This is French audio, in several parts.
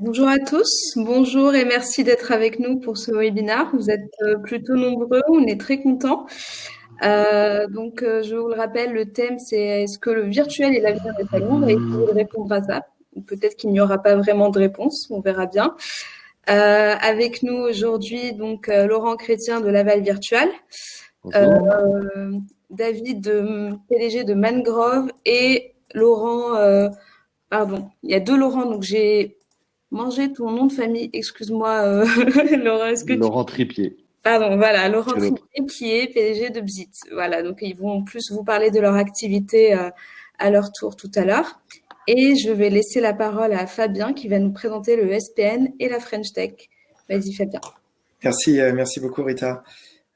Bonjour à tous, bonjour et merci d'être avec nous pour ce webinaire. Vous êtes plutôt nombreux, on est très contents. Je vous le rappelle, le thème c'est est-ce que le virtuel est l'avenir des salons? On va essayer de répondre à ça. Peut-être qu'il n'y aura pas vraiment de réponse, on verra bien. Avec nous aujourd'hui, Laurent Chrétien de Laval Virtual, euh, Bonjour. David, PDG de Mangrove et Laurent, pardon, il y a deux Laurent, donc j'ai manger ton nom de famille, excuse-moi, Laurent, est-ce que tu... Laurent Tripier, Pardon, voilà, Laurent c'est l'autre. Trier, qui est PDG de Bzit. Voilà, donc ils vont plus vous parler de leur activité à leur tour tout à l'heure. Et je vais laisser la parole à Fabien qui va nous présenter le SPN et la French Tech. Vas-y, Fabien. Merci beaucoup Rita.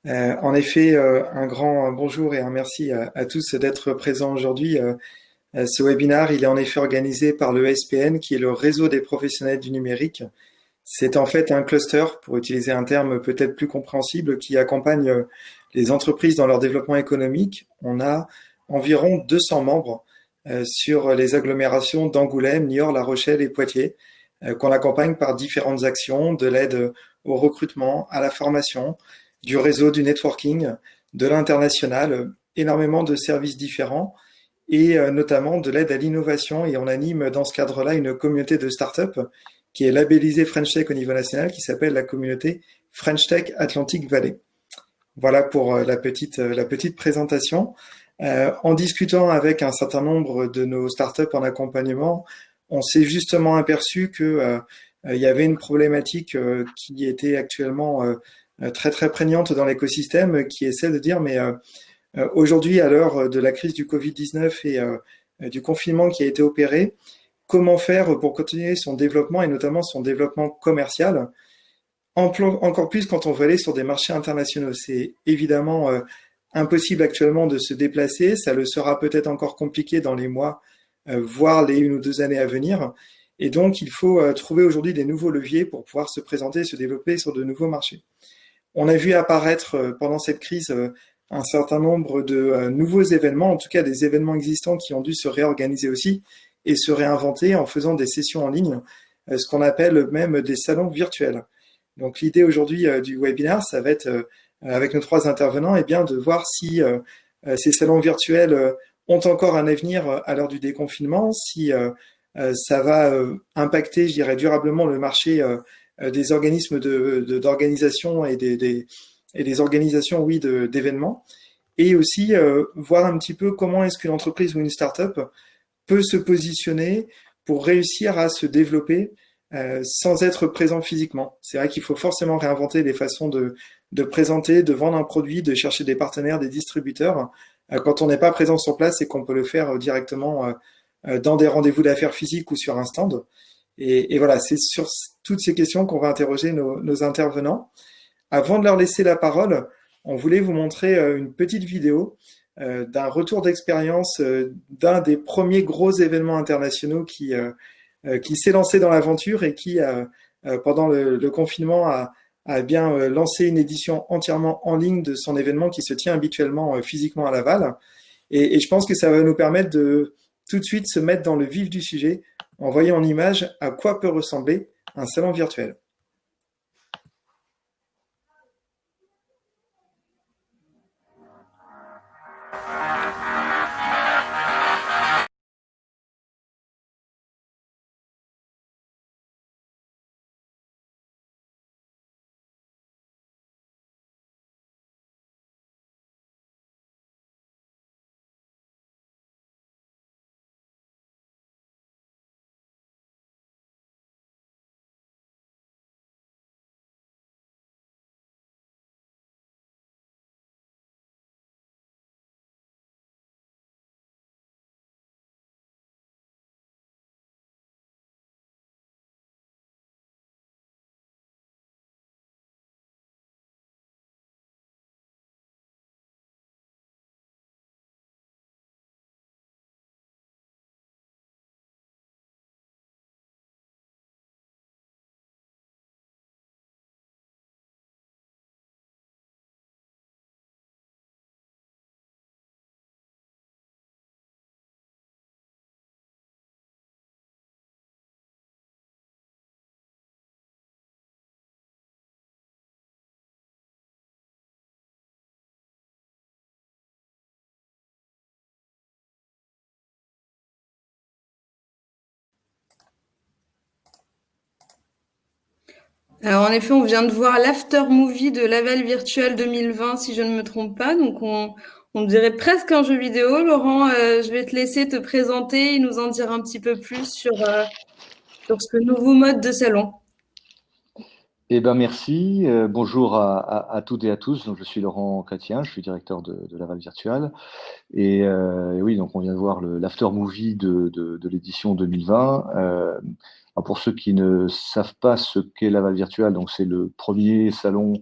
En effet, un grand bonjour et un merci à tous d'être présents aujourd'hui. Ce webinaire, il est en effet organisé par le SPN, qui est le réseau des professionnels du numérique. C'est en fait un cluster, pour utiliser un terme peut-être plus compréhensible, qui accompagne les entreprises dans leur développement économique. On a environ 200 membres sur les agglomérations d'Angoulême, Niort, La Rochelle et Poitiers, qu'on accompagne par différentes actions, de l'aide au recrutement, à la formation, du réseau, du networking, de l'international, énormément de services différents et notamment de l'aide à l'innovation. Et on anime dans ce cadre-là une communauté de start-up qui est labellisée French Tech au niveau national, qui s'appelle la communauté French Tech Atlantic Valley. Voilà pour la petite présentation. En discutant avec un certain nombre de nos startups en accompagnement, on s'est justement aperçu que il y avait une problématique qui était actuellement très très prégnante dans l'écosystème, qui est celle de dire aujourd'hui, à l'heure de la crise du Covid-19 et du confinement qui a été opéré, comment faire pour continuer son développement et notamment son développement commercial, encore plus quand on veut aller sur des marchés internationaux. C'est évidemment impossible actuellement de se déplacer, ça le sera peut-être encore compliqué dans les mois, voire les 1 ou 2 années à venir. Et donc, il faut trouver aujourd'hui des nouveaux leviers pour pouvoir se présenter et se développer sur de nouveaux marchés. On a vu apparaître pendant cette crise un certain nombre de nouveaux événements, en tout cas des événements existants qui ont dû se réorganiser aussi et se réinventer en faisant des sessions en ligne, ce qu'on appelle même des salons virtuels. Donc l'idée aujourd'hui du webinaire, ça va être avec nos trois intervenants, eh bien, de voir si ces salons virtuels ont encore un avenir à l'heure du déconfinement, si ça va impacter, je dirais, durablement le marché des organismes d'organisation et des organisations, oui, d'événements, et aussi voir un petit peu comment est-ce qu'une entreprise ou une start-up peut se positionner pour réussir à se développer sans être présent physiquement. C'est vrai qu'il faut forcément réinventer les façons de présenter, de vendre un produit, de chercher des partenaires, des distributeurs, quand on n'est pas présent sur place et qu'on peut le faire directement dans des rendez-vous d'affaires physiques ou sur un stand. Et voilà, c'est sur toutes ces questions qu'on va interroger nos intervenants. Avant de leur laisser la parole, on voulait vous montrer une petite vidéo d'un retour d'expérience d'un des premiers gros événements internationaux qui s'est lancé dans l'aventure et qui, pendant le confinement, a bien lancé une édition entièrement en ligne de son événement qui se tient habituellement physiquement à Laval. Et je pense que ça va nous permettre de tout de suite se mettre dans le vif du sujet en voyant en image à quoi peut ressembler un salon virtuel. Alors en effet, on vient de voir l'after movie de Laval Virtual 2020, si je ne me trompe pas. Donc on dirait presque un jeu vidéo. Laurent, je vais te laisser te présenter et nous en dire un petit peu plus sur ce nouveau mode de salon. Eh ben merci. Bonjour à toutes et à tous. Donc, je suis Laurent Chrétien, je suis directeur de Laval Virtual. Et oui, donc on vient de voir l'after movie de l'édition 2020. Alors, pour ceux qui ne savent pas ce qu'est Laval Virtual, donc c'est le premier salon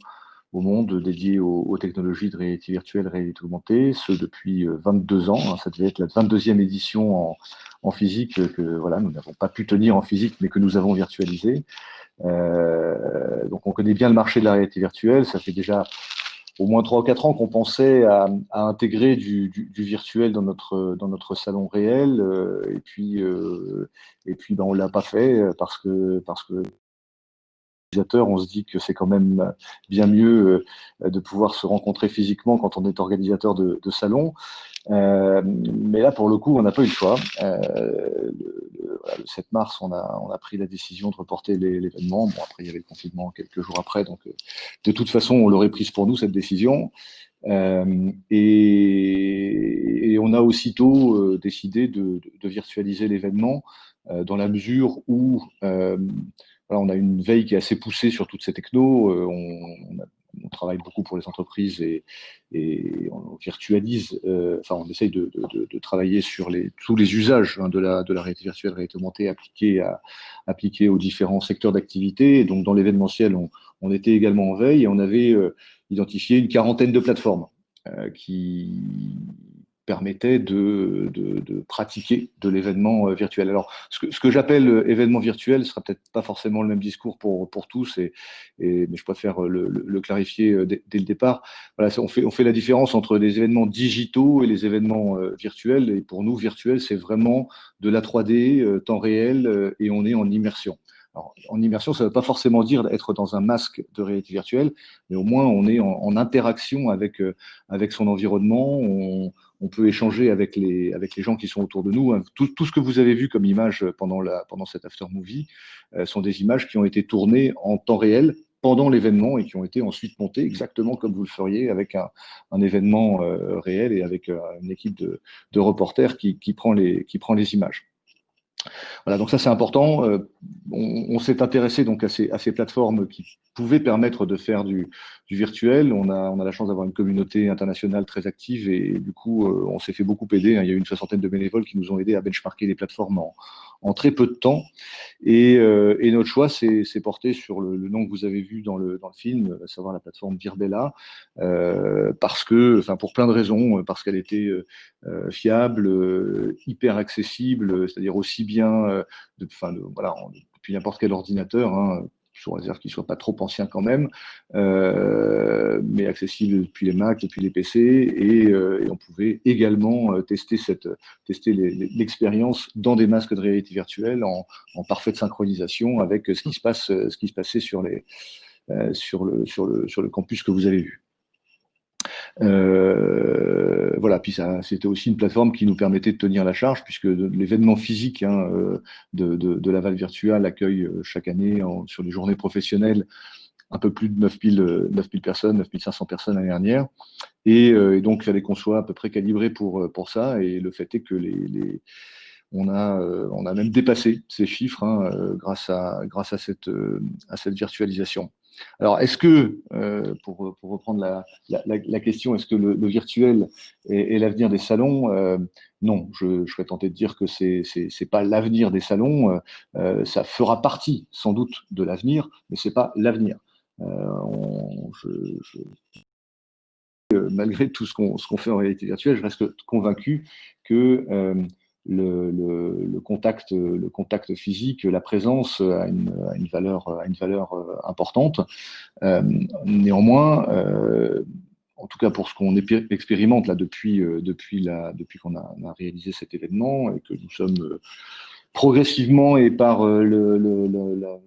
au monde dédié aux technologies de réalité virtuelle, réalité augmentée, ce depuis 22 ans. Hein. Ça devait être la 22e édition en physique que voilà, nous n'avons pas pu tenir en physique, mais que nous avons virtualisé. Donc on connaît bien le marché de la réalité virtuelle. Ça fait déjà au moins 3 ou 4 ans qu'on pensait à intégrer du virtuel dans notre salon réel. Et puis ben, on ne l'a pas fait parce que on se dit que c'est quand même bien mieux de pouvoir se rencontrer physiquement quand on est organisateur de salon. Mais là, pour le coup, on n'a pas eu le choix. Le 7 mars, on a pris la décision de reporter l'événement. Bon, après, il y avait le confinement quelques jours après, donc de toute façon, on l'aurait prise pour nous, cette décision. Et on a aussitôt décidé de virtualiser l'événement dans la mesure où voilà, on a une veille qui est assez poussée sur toutes ces technos. On travaille beaucoup pour les entreprises et on virtualise, enfin on essaye de travailler sur tous les usages hein, de la réalité virtuelle, réalité augmentée appliquée aux différents secteurs d'activité. Donc dans l'événementiel, on était également en veille et on avait identifié une quarantaine de plateformes qui permettait de pratiquer de l'événement virtuel. Alors, ce que j'appelle événement virtuel ne sera peut-être pas forcément le même discours pour tous, mais je préfère le clarifier dès le départ. Voilà, on fait la différence entre les événements digitaux et les événements virtuels. Et pour nous, virtuel, c'est vraiment de la 3D, temps réel, et on est en immersion. Alors, en immersion, ça ne veut pas forcément dire être dans un masque de réalité virtuelle, mais au moins on est en interaction avec son environnement. On peut échanger avec les gens qui sont autour de nous. Tout ce que vous avez vu comme image pendant cet after movie sont des images qui ont été tournées en temps réel pendant l'événement et qui ont été ensuite montées exactement comme vous le feriez avec un événement réel et avec une équipe de reporters qui prend les images. Voilà, donc ça c'est important. On s'est intéressé donc à ces plateformes qui pouvaient permettre de faire du virtuel. On a la chance d'avoir une communauté internationale très active et du coup on s'est fait beaucoup aider. Hein. Il y a eu une 60aine de bénévoles qui nous ont aidés à benchmarker les plateformes en très peu de temps. Et notre choix s'est porté sur le nom que vous avez vu dans le film, à savoir la plateforme Virbela, pour plein de raisons, parce qu'elle était fiable, hyper accessible, c'est-à-dire aussi bien depuis n'importe quel ordinateur, hein, sous réserve qu'il ne soit pas trop ancien quand même, mais accessible depuis les Mac, depuis les PC, et on pouvait également tester l'expérience dans des masques de réalité virtuelle en parfaite synchronisation avec ce qui se passait sur le campus que vous avez vu. Voilà, puis c'était aussi une plateforme qui nous permettait de tenir la charge, puisque l'événement physique hein, de Laval Virtual accueille chaque année sur les journées professionnelles un peu plus de 9000 personnes, 9500 personnes l'année dernière. Et donc, il fallait qu'on soit à peu près calibré pour ça. Et le fait est que on a même dépassé ces chiffres hein, grâce à cette virtualisation. Alors, est-ce que, pour reprendre la question, est-ce que le virtuel est l'avenir des salons? Non, je serais tenté de dire que c'est pas l'avenir des salons. Ça fera partie, sans doute, de l'avenir, mais c'est pas l'avenir. Malgré tout ce qu'on fait en réalité virtuelle, je reste convaincu que le contact physique, la présence a une valeur importante. Néanmoins, en tout cas pour ce qu'on expérimente là depuis qu'on a réalisé cet événement et que nous sommes progressivement et par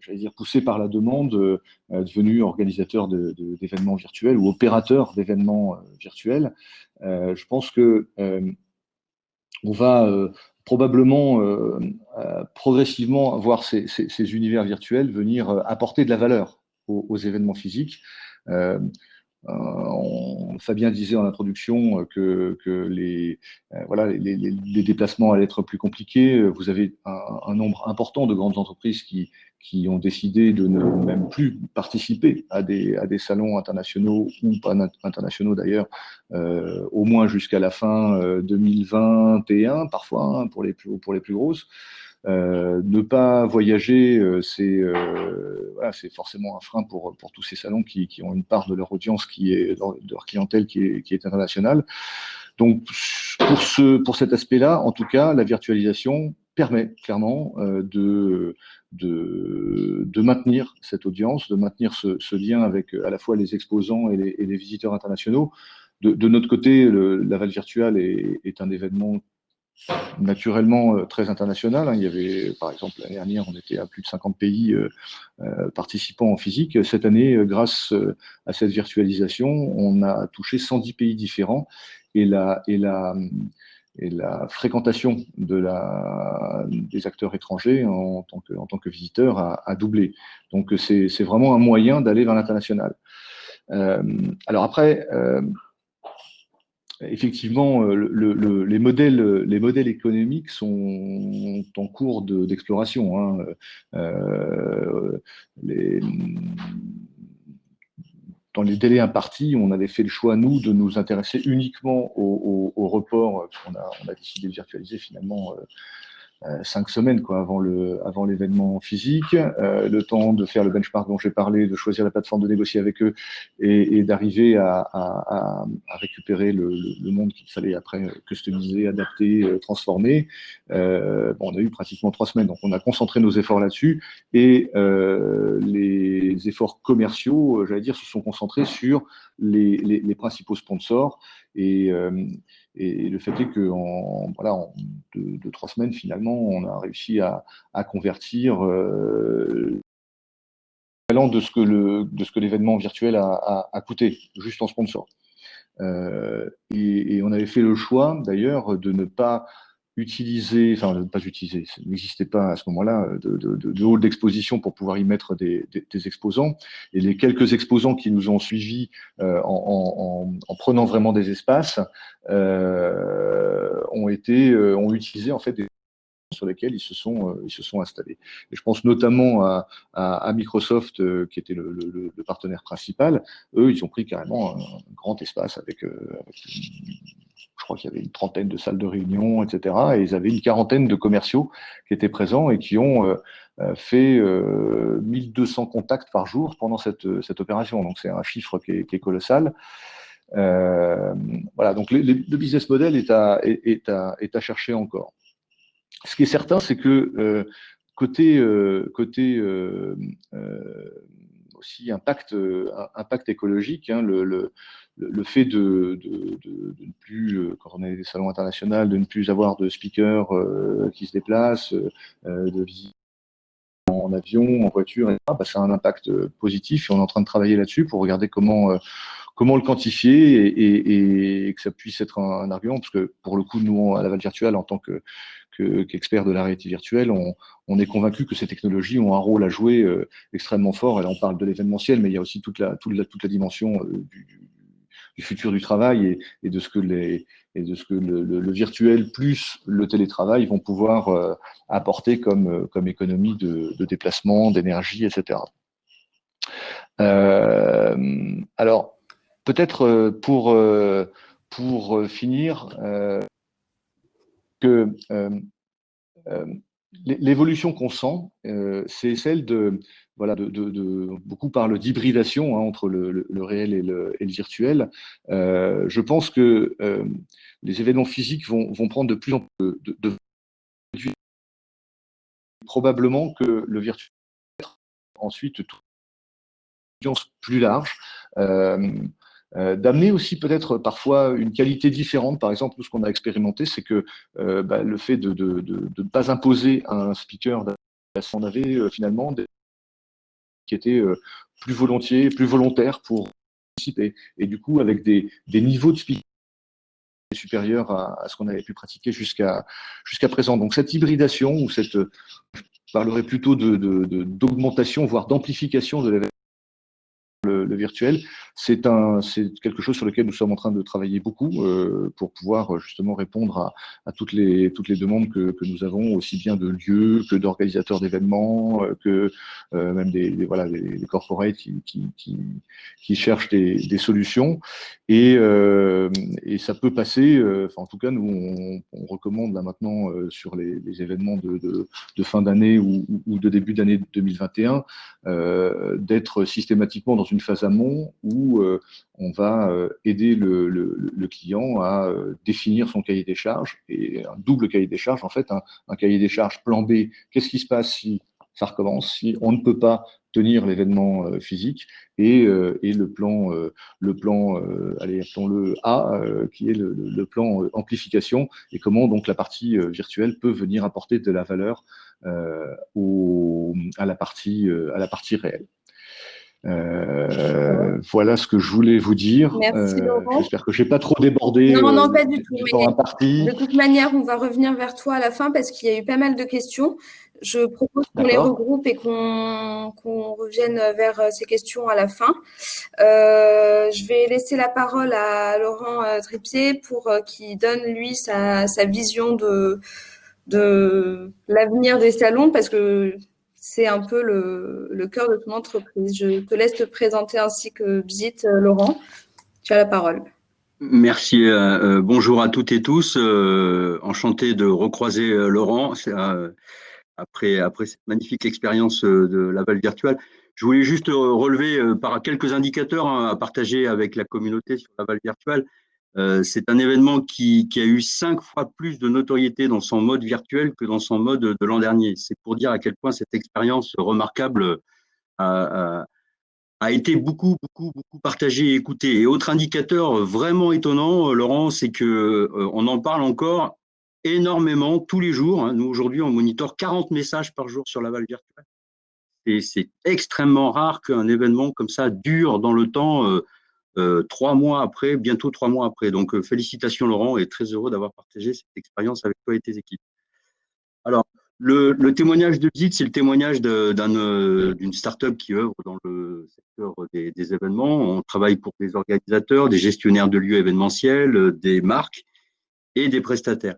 j'allais dire poussé par la demande, devenu organisateur d'événements virtuels ou opérateur d'événements virtuels. Je pense que on va probablement progressivement voir ces univers virtuels venir apporter de la valeur aux événements physiques. Fabien disait en introduction que les déplacements allaient être plus compliqués. Vous avez un nombre important de grandes entreprises qui ont décidé de ne même plus participer à des salons internationaux ou pas internationaux d'ailleurs, au moins jusqu'à la fin 2021 parfois, hein, pour les plus grosses. Ne pas voyager, c'est forcément un frein pour tous ces salons qui ont une part de leur audience de leur clientèle qui est internationale. Donc, pour cet aspect-là, en tout cas, la virtualisation permet clairement de maintenir cette audience, de maintenir ce lien avec à la fois les exposants et les visiteurs internationaux. De notre côté, l'Aval Virtual est un événement naturellement très international. Il y avait, par exemple, l'année dernière, on était à plus de 50 pays participants en physique. Cette année, grâce à cette virtualisation, on a touché 110 pays différents et la fréquentation des acteurs étrangers en tant que visiteurs a doublé. Donc, c'est vraiment un moyen d'aller vers l'international. Alors après, effectivement, les modèles économiques sont en cours d'exploration. Hein. Dans les délais impartis, on avait fait le choix, nous, de nous intéresser uniquement au report, puisqu'on a décidé de virtualiser finalement 5 semaines avant l'événement physique, le temps de faire le benchmark dont j'ai parlé, de choisir la plateforme, de négocier avec eux et d'arriver à récupérer le monde qu'il fallait après customiser, adapter, transformer. On a eu pratiquement 3 semaines, donc on a concentré nos efforts là-dessus et les efforts commerciaux, j'allais dire, se sont concentrés sur les principaux sponsors et le fait est qu'en 2-3 semaines, finalement, on a réussi à convertir l'équivalent de ce que l'événement virtuel a coûté, juste en sponsor. Et on avait fait le choix, d'ailleurs, de ne pas utiliser, ça n'existait pas à ce moment-là de hall d'exposition pour pouvoir y mettre des exposants. Et les quelques exposants qui nous ont suivis en prenant vraiment des espaces ont utilisé en fait des sur lesquels ils se sont installés. Et je pense notamment à Microsoft, qui était le partenaire principal. Eux, ils ont pris carrément un grand espace avec je crois qu'il y avait une trentaine de salles de réunion, etc. Et ils avaient une quarantaine de commerciaux qui étaient présents et qui ont fait 1200 contacts par jour pendant cette opération. Donc c'est un chiffre qui est colossal. Voilà, donc le business model est à chercher encore. Ce qui est certain, c'est que côté aussi impact écologique, hein, le fait de ne plus, quand on est des salons internationaux, de ne plus avoir de speakers qui se déplacent, de visiter en avion, en voiture, etc., ça a un impact positif et on est en train de travailler là-dessus pour regarder comment le quantifier et que ça puisse être un argument, parce que pour le coup, nous, à Laval Virtual, en tant qu'experts de la réalité virtuelle, on est convaincu que ces technologies ont un rôle à jouer extrêmement fort. Et là, on parle de l'événementiel, mais il y a aussi toute la dimension du futur du travail et de ce que le virtuel plus le télétravail vont pouvoir apporter comme économie de déplacement, d'énergie, etc. Alors, peut-être pour finir, que l'évolution qu'on sent, c'est celle beaucoup parlent d'hybridation entre le réel et le virtuel. Je pense que les événements physiques vont prendre de plus en plus de probablement que le virtuel ensuite toute une audience plus large. D'amener aussi peut-être parfois une qualité différente. Par exemple, ce qu'on a expérimenté, c'est que le fait de ne pas imposer un speaker, on avait finalement qui étaient plus volontiers, plus volontaires pour participer. Et du coup, avec des niveaux de speaker supérieurs à ce qu'on avait pu pratiquer jusqu'à présent. Donc cette hybridation, ou je parlerais plutôt d'augmentation, voire d'amplification de l'événement, virtuel, c'est quelque chose sur lequel nous sommes en train de travailler beaucoup pour pouvoir justement répondre à toutes les demandes que nous avons, aussi bien de lieux que d'organisateurs d'événements, que même des corporates qui cherchent des solutions. Et ça peut passer, en tout cas, nous, on recommande là maintenant sur les événements de fin d'année ou de début d'année 2021, d'être systématiquement dans une phase amont où on va aider le client à définir son cahier des charges, et un double cahier des charges, en fait, un cahier des charges plan B. Qu'est-ce qui se passe si ça recommence, si on ne peut pas tenir l'événement physique, et le plan, allez, appelons-le A, qui est le plan amplification, et comment donc la partie virtuelle peut venir apporter de la valeur à la partie réelle. Voilà ce que je voulais vous dire. Merci Laurent. J'espère que je n'ai pas trop débordé. Non, pas du tout. Mais de toute manière, on va revenir vers toi à la fin parce qu'il y a eu pas mal de questions. Je propose qu'on les regroupe et qu'on revienne vers ces questions à la fin. Je vais laisser la parole à Laurent Trépied pour qu'il donne, lui, sa vision de l'avenir des salons, parce que c'est un peu le cœur de ton entreprise. Je te laisse te présenter ainsi que Bzit, Laurent. Tu as la parole. Merci. Bonjour à toutes et tous. Enchanté de recroiser Laurent après cette magnifique expérience de Laval Virtual. Je voulais juste relever par quelques indicateurs à partager avec la communauté sur Laval Virtual. C'est un événement qui a eu 5 fois plus de notoriété dans son mode virtuel que dans son mode de l'an dernier. C'est pour dire à quel point cette expérience remarquable a été beaucoup partagée et écoutée. Et autre indicateur vraiment étonnant, Laurent, c'est que on en parle encore énormément tous les jours. Nous, aujourd'hui, on monitore 40 messages par jour sur Laval Virtual. Et c'est extrêmement rare qu'un événement comme ça dure dans le temps 3 mois après, bientôt 3 mois après. Donc, félicitations Laurent, et très heureux d'avoir partagé cette expérience avec toi et tes équipes. Alors, le témoignage de Bzit, c'est le témoignage d'une start-up qui œuvre dans le secteur des événements. On travaille pour des organisateurs, des gestionnaires de lieux événementiels, des marques et des prestataires.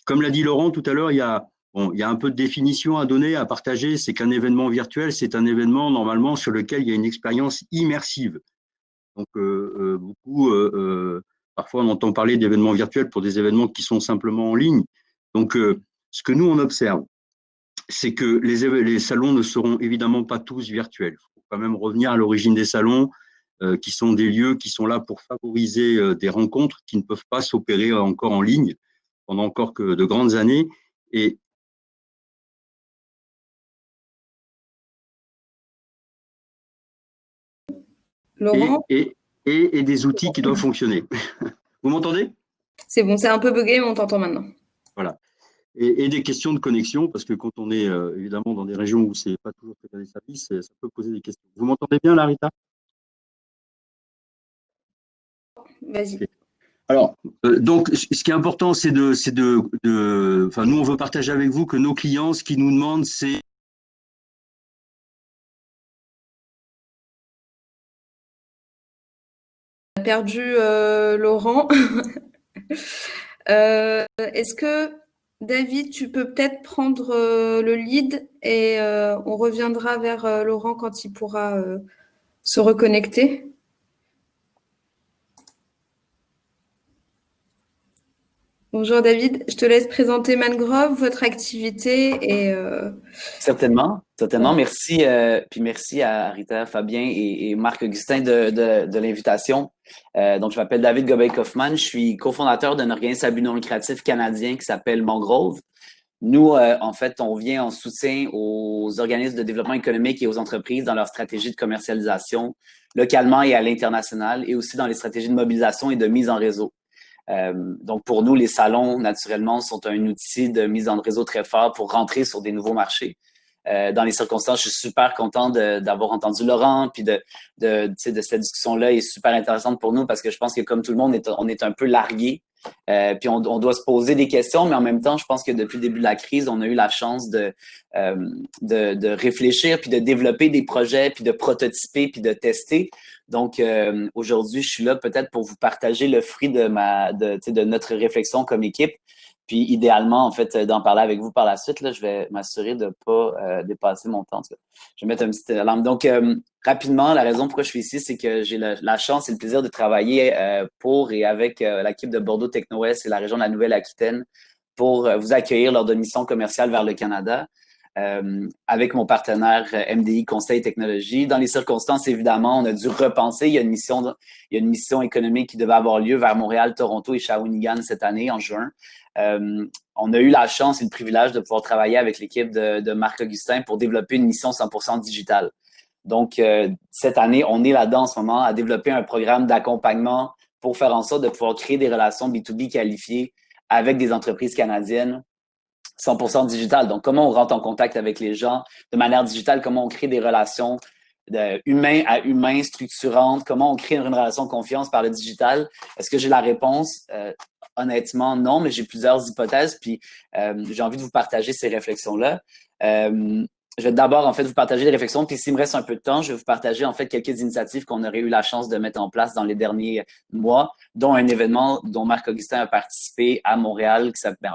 Comme l'a dit Laurent tout à l'heure, il y a un peu de définition à donner, à partager. C'est qu'un événement virtuel, c'est un événement normalement sur lequel il y a une expérience immersive. Donc, parfois on entend parler d'événements virtuels pour des événements qui sont simplement en ligne. Donc, ce que nous, on observe, c'est que les salons ne seront évidemment pas tous virtuels. Il faut quand même revenir à l'origine des salons, qui sont des lieux qui sont là pour favoriser des rencontres qui ne peuvent pas s'opérer encore en ligne pendant encore que de grandes années. Et Laurent, et des outils qui doivent fonctionner. Vous m'entendez? C'est bon, c'est un peu bugué, mais on t'entend maintenant. Voilà. Et des questions de connexion, parce que quand on est évidemment dans des régions où c'est pas toujours très bien des services, ça peut poser des questions. Vous m'entendez bien, Larita? Vas-y. Okay. Alors, donc, ce qui est important, c'est nous, on veut partager avec vous que nos clients, ce qu'ils nous demandent, c'est perdu Laurent. Est-ce que David, tu peux peut-être prendre le lead et on reviendra vers Laurent quand il pourra se reconnecter. Bonjour David, je te laisse présenter Mangrove, votre activité et Certainement. Merci, puis merci à Rita, Fabien et Marc-Augustin de l'invitation. Donc, je m'appelle David Gobeil-Kaufmann, je suis cofondateur d'un organisme à but non lucratif canadien qui s'appelle Mangrove. Nous, en fait, on vient en soutien aux organismes de développement économique et aux entreprises dans leur stratégie de commercialisation localement et à l'international, et aussi dans les stratégies de mobilisation et de mise en réseau. Donc, pour nous, les salons, naturellement, sont un outil de mise en réseau très fort pour rentrer sur des nouveaux marchés. Dans les circonstances, je suis super content d'avoir entendu Laurent, puis de cette discussion-là est super intéressante pour nous parce que je pense que comme tout le monde, on est un peu largué Puis on doit se poser des questions, mais en même temps, je pense que depuis le début de la crise, on a eu la chance de réfléchir, puis de développer des projets, puis de prototyper, puis de tester. Donc, aujourd'hui, je suis là peut-être pour vous partager le fruit de notre réflexion comme équipe. Puis, idéalement, en fait, d'en parler avec vous par la suite. Là, je vais m'assurer de ne pas dépasser mon temps. Je vais mettre un petit alarme. Donc, rapidement, la raison pourquoi je suis ici, c'est que j'ai la chance et le plaisir de travailler pour et avec l'équipe de Bordeaux Techno-Ouest et la région de la Nouvelle-Aquitaine pour vous accueillir lors d'une mission commerciale vers le Canada. Avec mon partenaire MDI Conseil et Technologie. Dans les circonstances, évidemment, on a dû repenser. Il y a une mission économique qui devait avoir lieu vers Montréal, Toronto et Shawinigan cette année, en juin. On a eu la chance et le privilège de pouvoir travailler avec l'équipe de Marc Augustin pour développer une mission 100% digitale. Donc, cette année, on est là-dedans en ce moment à développer un programme d'accompagnement pour faire en sorte de pouvoir créer des relations B2B qualifiées avec des entreprises canadiennes 100% digital. Donc, comment on rentre en contact avec les gens de manière digitale, comment on crée des relations de humain à humain structurantes, comment on crée une relation de confiance par le digital. Est-ce que j'ai la réponse? Honnêtement, non, mais j'ai plusieurs hypothèses, puis j'ai envie de vous partager ces réflexions-là. Je vais d'abord, en fait, vous partager les réflexions, puis s'il me reste un peu de temps, je vais vous partager, en fait, quelques initiatives qu'on aurait eu la chance de mettre en place dans les derniers mois, dont un événement dont Marc Augustin a participé à Montréal, qui s'appelle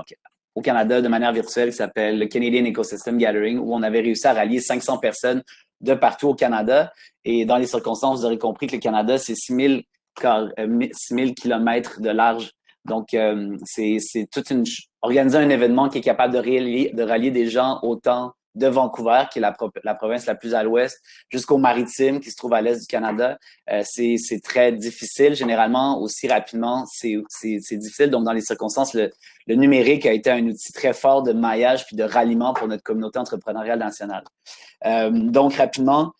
au Canada de manière virtuelle, qui s'appelle le Canadian Ecosystem Gathering, où on avait réussi à rallier 500 personnes de partout au Canada. Et dans les circonstances, vous aurez compris que le Canada, c'est 6000 kilomètres de large. Donc, c'est organiser un événement qui est capable de rallier des gens autant de Vancouver, qui est la province la plus à l'ouest, jusqu'au maritime, qui se trouve à l'est du Canada. C'est très difficile. Généralement, aussi rapidement, c'est difficile. Donc, dans les circonstances, le numérique a été un outil très fort de maillage puis de ralliement pour notre communauté entrepreneuriale nationale. Donc, rapidement,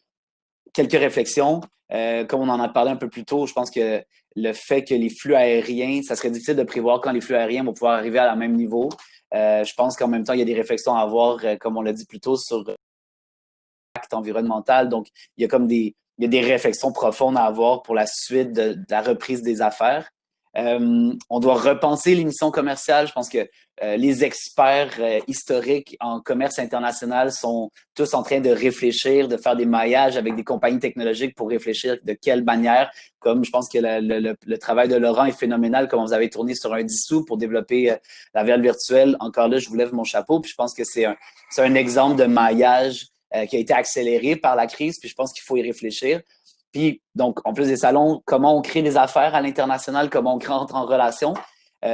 quelques réflexions. Comme on en a parlé un peu plus tôt, je pense que le fait que les flux aériens, ça serait difficile de prévoir quand les flux aériens vont pouvoir arriver à la même niveau. Je pense qu'en même temps, il y a des réflexions à avoir, comme on l'a dit plus tôt, sur l'impact environnemental. Donc, il y a des réflexions profondes à avoir pour la suite de la reprise des affaires. On doit repenser les missions commerciales. Je pense que les experts historiques en commerce international sont tous en train de réfléchir, de faire des maillages avec des compagnies technologiques pour réfléchir de quelle manière. Comme je pense que le travail de Laurent est phénoménal, comme vous avez tourné sur un dissous pour développer la réalité virtuelle. Encore là, je vous lève mon chapeau. Puis je pense que c'est un exemple de maillage qui a été accéléré par la crise. Puis je pense qu'il faut y réfléchir. Puis, donc, en plus des salons, comment on crée des affaires à l'international, comment on entre en relation.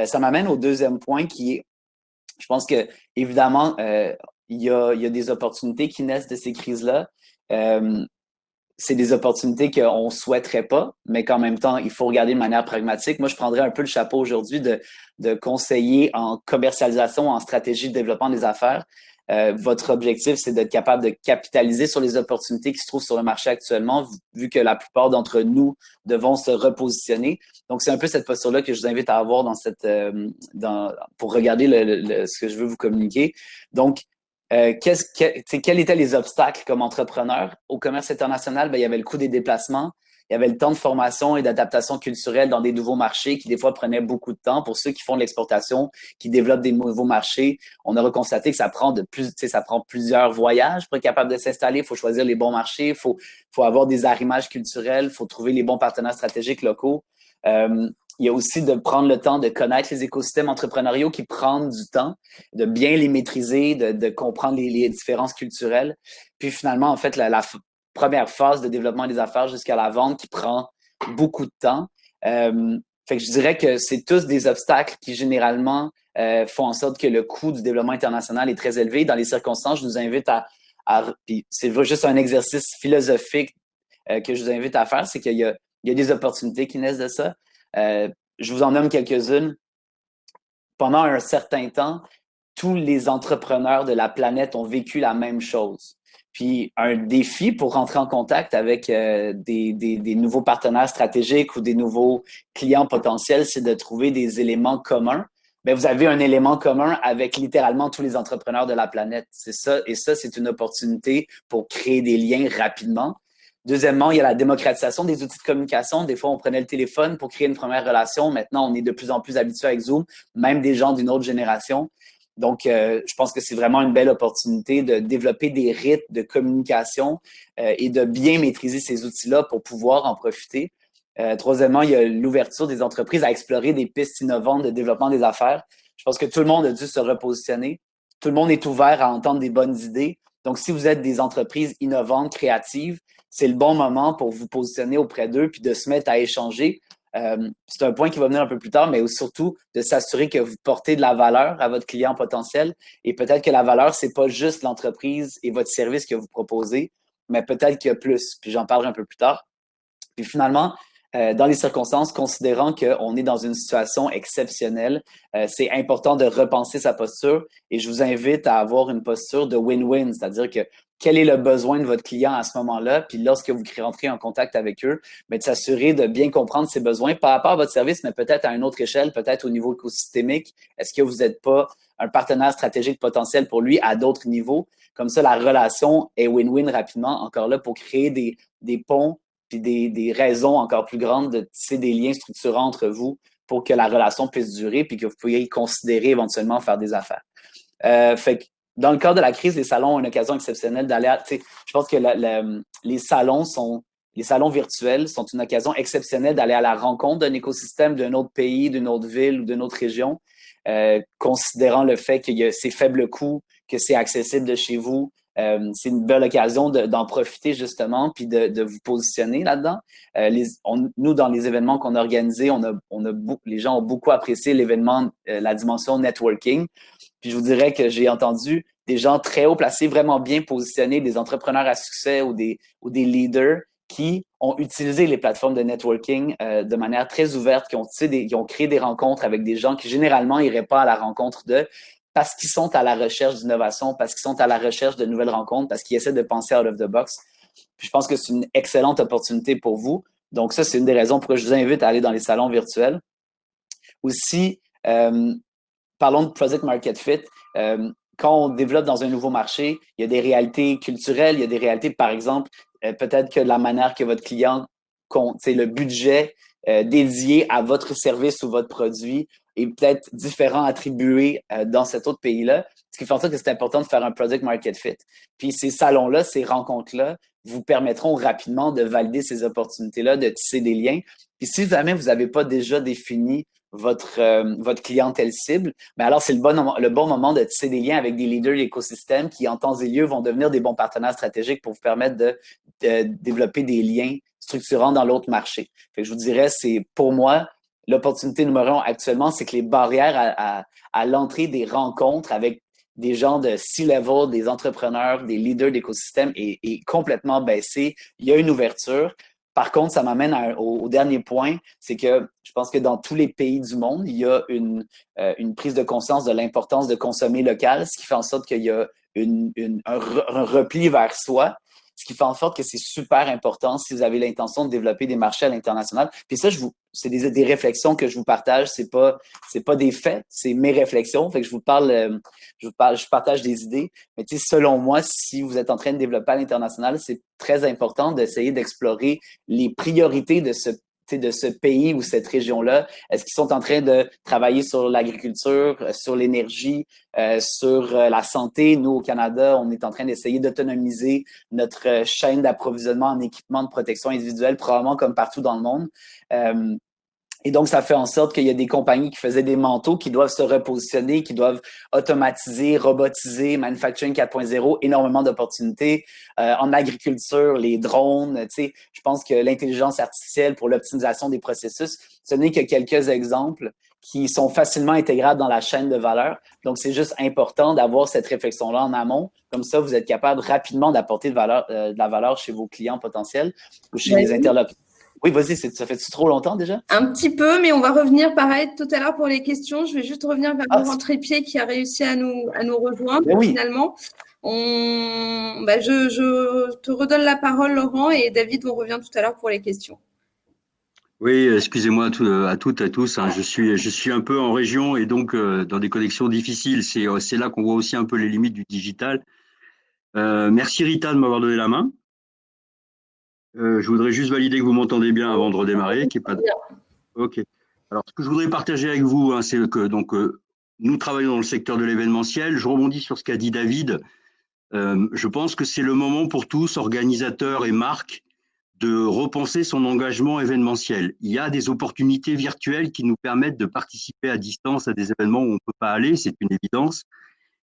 Ça m'amène au deuxième point qui est, je pense que évidemment, il y a des opportunités qui naissent de ces crises-là. C'est des opportunités qu'on ne souhaiterait pas, mais qu'en même temps, il faut regarder de manière pragmatique. Moi, je prendrais un peu le chapeau aujourd'hui de conseiller en commercialisation, en stratégie de développement des affaires. Votre objectif, c'est d'être capable de capitaliser sur les opportunités qui se trouvent sur le marché actuellement, vu que la plupart d'entre nous devons se repositionner. Donc, c'est un peu cette posture-là que je vous invite à avoir pour regarder ce que je veux vous communiquer. Donc, quels étaient les obstacles comme entrepreneur au commerce international? Bien, il y avait le coût des déplacements. Il y avait le temps de formation et d'adaptation culturelle dans des nouveaux marchés qui, des fois, prenaient beaucoup de temps. Pour ceux qui font de l'exportation, qui développent des nouveaux marchés, on a constaté que ça prend plusieurs voyages pour être capable de s'installer. Il faut choisir les bons marchés, il faut avoir des arrimages culturels, il faut trouver les bons partenaires stratégiques locaux. Il y a aussi de prendre le temps de connaître les écosystèmes entrepreneuriaux qui prennent du temps, de bien les maîtriser, de comprendre les différences culturelles. Puis finalement, en fait, la première phase de développement des affaires jusqu'à la vente qui prend beaucoup de temps. Fait que je dirais que c'est tous des obstacles qui généralement font en sorte que le coût du développement international est très élevé. Dans les circonstances, je nous invite puis c'est juste un exercice philosophique que je vous invite à faire, c'est qu'il y a des opportunités qui naissent de ça. Je vous en nomme quelques-unes. Pendant un certain temps, tous les entrepreneurs de la planète ont vécu la même chose. Puis, un défi pour rentrer en contact avec des nouveaux partenaires stratégiques ou des nouveaux clients potentiels, c'est de trouver des éléments communs. Bien, vous avez un élément commun avec littéralement tous les entrepreneurs de la planète. C'est ça. Et ça, c'est une opportunité pour créer des liens rapidement. Deuxièmement, il y a la démocratisation des outils de communication. Des fois, on prenait le téléphone pour créer une première relation. Maintenant, on est de plus en plus habitué avec Zoom, même des gens d'une autre génération. Donc, je pense que c'est vraiment une belle opportunité de développer des rythmes de communication et de bien maîtriser ces outils-là pour pouvoir en profiter. Troisièmement, il y a l'ouverture des entreprises à explorer des pistes innovantes de développement des affaires. Je pense que tout le monde a dû se repositionner. Tout le monde est ouvert à entendre des bonnes idées. Donc, si vous êtes des entreprises innovantes, créatives, c'est le bon moment pour vous positionner auprès d'eux puis de se mettre à échanger. C'est un point qui va venir un peu plus tard, mais surtout de s'assurer que vous portez de la valeur à votre client potentiel. Et peut-être que la valeur, c'est pas juste l'entreprise et votre service que vous proposez, mais peut-être qu'il y a plus. Puis j'en parlerai un peu plus tard. Puis finalement, dans les circonstances, considérant qu'on est dans une situation exceptionnelle, c'est important de repenser sa posture et je vous invite à avoir une posture de win-win, c'est-à-dire que quel est le besoin de votre client à ce moment-là, puis lorsque vous rentrez en contact avec eux, bien, de s'assurer de bien comprendre ses besoins par rapport à votre service, mais peut-être à une autre échelle, peut-être au niveau écosystémique. Est-ce que vous n'êtes pas un partenaire stratégique potentiel pour lui à d'autres niveaux? Comme ça, la relation est win-win rapidement, encore là, pour créer des ponts puis des raisons encore plus grandes de tisser des liens structurants entre vous pour que la relation puisse durer puis que vous puissiez considérer éventuellement faire des affaires. Fait que dans le cadre de la crise, les salons ont une occasion exceptionnelle d'aller à, je pense que les salons virtuels sont une occasion exceptionnelle d'aller à la rencontre d'un écosystème d'un autre pays, d'une autre ville ou d'une autre région, considérant le fait qu'il y a ces faibles coûts, que c'est accessible de chez vous. C'est une belle occasion d'en profiter justement puis de vous positionner là-dedans. Nous, dans les événements qu'on a organisés, les gens ont beaucoup apprécié l'événement, la dimension networking. Puis je vous dirais que j'ai entendu des gens très haut placés, vraiment bien positionnés, des entrepreneurs à succès ou des leaders qui ont utilisé les plateformes de networking de manière très ouverte, qui ont créé des rencontres avec des gens qui généralement n'iraient pas à la rencontre parce qu'ils sont à la recherche d'innovation, parce qu'ils sont à la recherche de nouvelles rencontres, parce qu'ils essaient de penser out of the box. Puis je pense que c'est une excellente opportunité pour vous. Donc ça, c'est une des raisons pour lesquelles je vous invite à aller dans les salons virtuels. Aussi, parlons de Product Market Fit. Quand on développe dans un nouveau marché, il y a des réalités culturelles, il y a des réalités, par exemple, peut-être que la manière que votre client compte, c'est le budget dédié à votre service ou votre produit est peut-être différent attribué dans cet autre pays-là. Ce qui fait en sorte que c'est important de faire un Product Market Fit. Puis ces salons-là, ces rencontres-là, vous permettront rapidement de valider ces opportunités-là, de tisser des liens. Puis si jamais vous n'avez pas déjà défini votre clientèle cible, mais alors c'est le bon moment de tisser des liens avec des leaders de l'écosystème qui, en temps et lieu, vont devenir des bons partenaires stratégiques pour vous permettre de développer des liens structurants dans l'autre marché. Fait que je vous dirais, c'est pour moi, l'opportunité numéro 1 actuellement, c'est que les barrières à l'entrée des rencontres avec des gens de C-level, des entrepreneurs, des leaders d'écosystème est complètement baissée. Il y a une ouverture. Par contre, ça m'amène au dernier point, c'est que je pense que dans tous les pays du monde, il y a une prise de conscience de l'importance de consommer local, ce qui fait en sorte qu'il y a un repli vers soi, ce qui fait en sorte que c'est super important si vous avez l'intention de développer des marchés à l'international. Puis ça, c'est des réflexions que je vous partage, c'est pas des faits, c'est mes réflexions. Fait que je partage des idées. Mais tu sais, selon moi, si vous êtes en train de développer à l'international, c'est très important d'essayer d'explorer les priorités de ce pays ou cette région-là. Est-ce qu'ils sont en train de travailler sur l'agriculture, sur l'énergie, sur la santé? Nous, au Canada, on est en train d'essayer d'autonomiser notre chaîne d'approvisionnement en équipement de protection individuelle, probablement comme partout dans le monde. Et donc, ça fait en sorte qu'il y a des compagnies qui faisaient des manteaux qui doivent se repositionner, qui doivent automatiser, robotiser, manufacturing 4.0, énormément d'opportunités. En agriculture, les drones, tu sais, je pense que l'intelligence artificielle pour l'optimisation des processus, ce n'est que quelques exemples qui sont facilement intégrables dans la chaîne de valeur. Donc, c'est juste important d'avoir cette réflexion-là en amont. Comme ça, vous êtes capable rapidement d'apporter de la valeur chez vos clients potentiels ou chez les interlocuteurs. Oui, vas-y, ça fait-tu trop longtemps déjà? Un petit peu, mais on va revenir pareil tout à l'heure pour les questions. Je vais juste revenir vers Laurent Trépied qui a réussi à nous rejoindre finalement. Je te redonne la parole, Laurent, et David, on revient tout à l'heure pour les questions. Oui, excusez-moi à toutes et à tous. Hein, je suis un peu en région et donc dans des connexions difficiles. C'est là qu'on voit aussi un peu les limites du digital. Merci Rita de m'avoir donné la main. Je voudrais juste valider que vous m'entendez bien avant de redémarrer. Qu'il y ait pas de... Ok. Alors, ce que je voudrais partager avec vous, hein, c'est que nous travaillons dans le secteur de l'événementiel. Je rebondis sur ce qu'a dit David. Je pense que c'est le moment pour tous, organisateurs et marques, de repenser son engagement événementiel. Il y a des opportunités virtuelles qui nous permettent de participer à distance à des événements où on ne peut pas aller, c'est une évidence,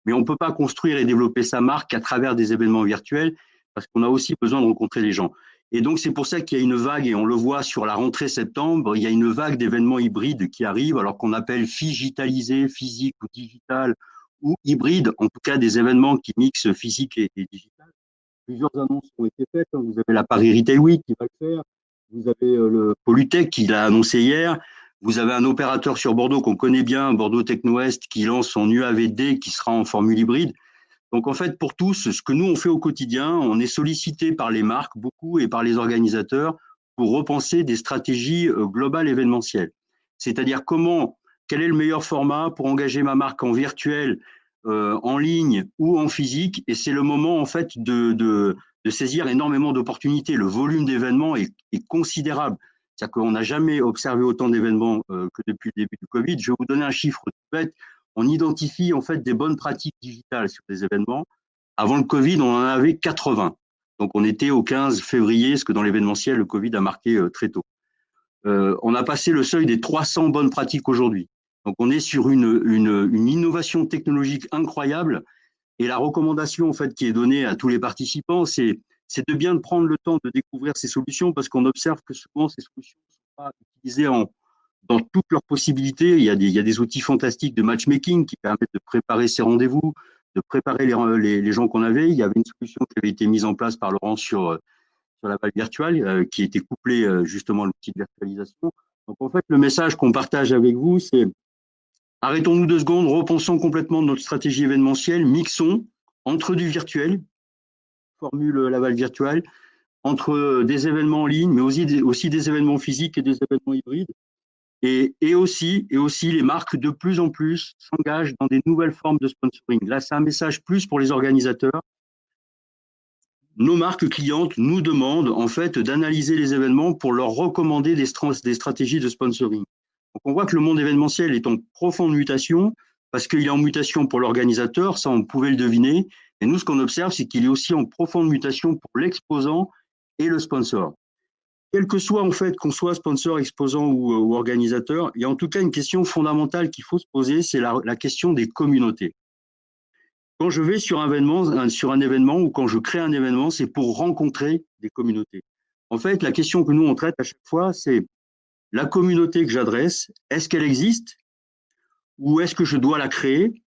mais on ne peut pas construire et développer sa marque à travers des événements virtuels parce qu'on a aussi besoin de rencontrer les gens. Et donc, c'est pour ça qu'il y a une vague, et on le voit sur la rentrée septembre, il y a une vague d'événements hybrides qui arrivent, alors qu'on appelle digitalisé, physique ou digital, ou hybride, en tout cas des événements qui mixent physique et digital. Plusieurs annonces ont été faites. Vous avez la Paris Retail Week qui va le faire. Vous avez le Polytech qui l'a annoncé hier. Vous avez un opérateur sur Bordeaux qu'on connaît bien, Bordeaux Techno-Est, qui lance son UAVD qui sera en formule hybride. Donc en fait, pour tous, ce que nous on fait au quotidien, on est sollicité par les marques beaucoup et par les organisateurs pour repenser des stratégies globales événementielles. C'est-à-dire quel est le meilleur format pour engager ma marque en virtuel, en ligne ou en physique. Et c'est le moment en fait de saisir énormément d'opportunités. Le volume d'événements est considérable. C'est-à-dire qu'on n'a jamais observé autant d'événements que depuis le début du Covid. Je vais vous donner un chiffre tout bête. On identifie en fait des bonnes pratiques digitales sur des événements. Avant le Covid, on en avait 80. Donc on était au 15 février, parce que dans l'événementiel, le Covid a marqué très tôt. On a passé le seuil des 300 bonnes pratiques aujourd'hui. Donc on est sur une innovation technologique incroyable. Et la recommandation en fait qui est donnée à tous les participants, c'est de bien prendre le temps de découvrir ces solutions parce qu'on observe que souvent ces solutions ne sont pas utilisées dans toutes leurs possibilités. Il y a des outils fantastiques de matchmaking qui permettent de préparer ces rendez-vous, de préparer les gens qu'on avait. Il y avait une solution qui avait été mise en place par Laurent sur la balle virtuelle qui était couplée justement à l'outil de virtualisation. Donc en fait, le message qu'on partage avec vous, c'est arrêtons-nous 2 secondes, repensons complètement notre stratégie événementielle, mixons entre du virtuel, formule Laval virtuelle, entre des événements en ligne, mais aussi des événements physiques et des événements hybrides. Et aussi, les marques de plus en plus s'engagent dans des nouvelles formes de sponsoring. Là, c'est un message plus pour les organisateurs. Nos marques clientes nous demandent en fait d'analyser les événements pour leur recommander des stratégies de sponsoring. Donc on voit que le monde événementiel est en profonde mutation parce qu'il est en mutation pour l'organisateur, ça on pouvait le deviner. Et nous, ce qu'on observe, c'est qu'il est aussi en profonde mutation pour l'exposant et le sponsor. Quel que soit en fait qu'on soit sponsor, exposant ou organisateur, il y a en tout cas une question fondamentale qu'il faut se poser, c'est la question des communautés. Quand je vais sur un événement ou quand je crée un événement, c'est pour rencontrer des communautés. En fait, la question que nous on traite à chaque fois, c'est la communauté que j'adresse, est-ce qu'elle existe ou est-ce que je dois la créer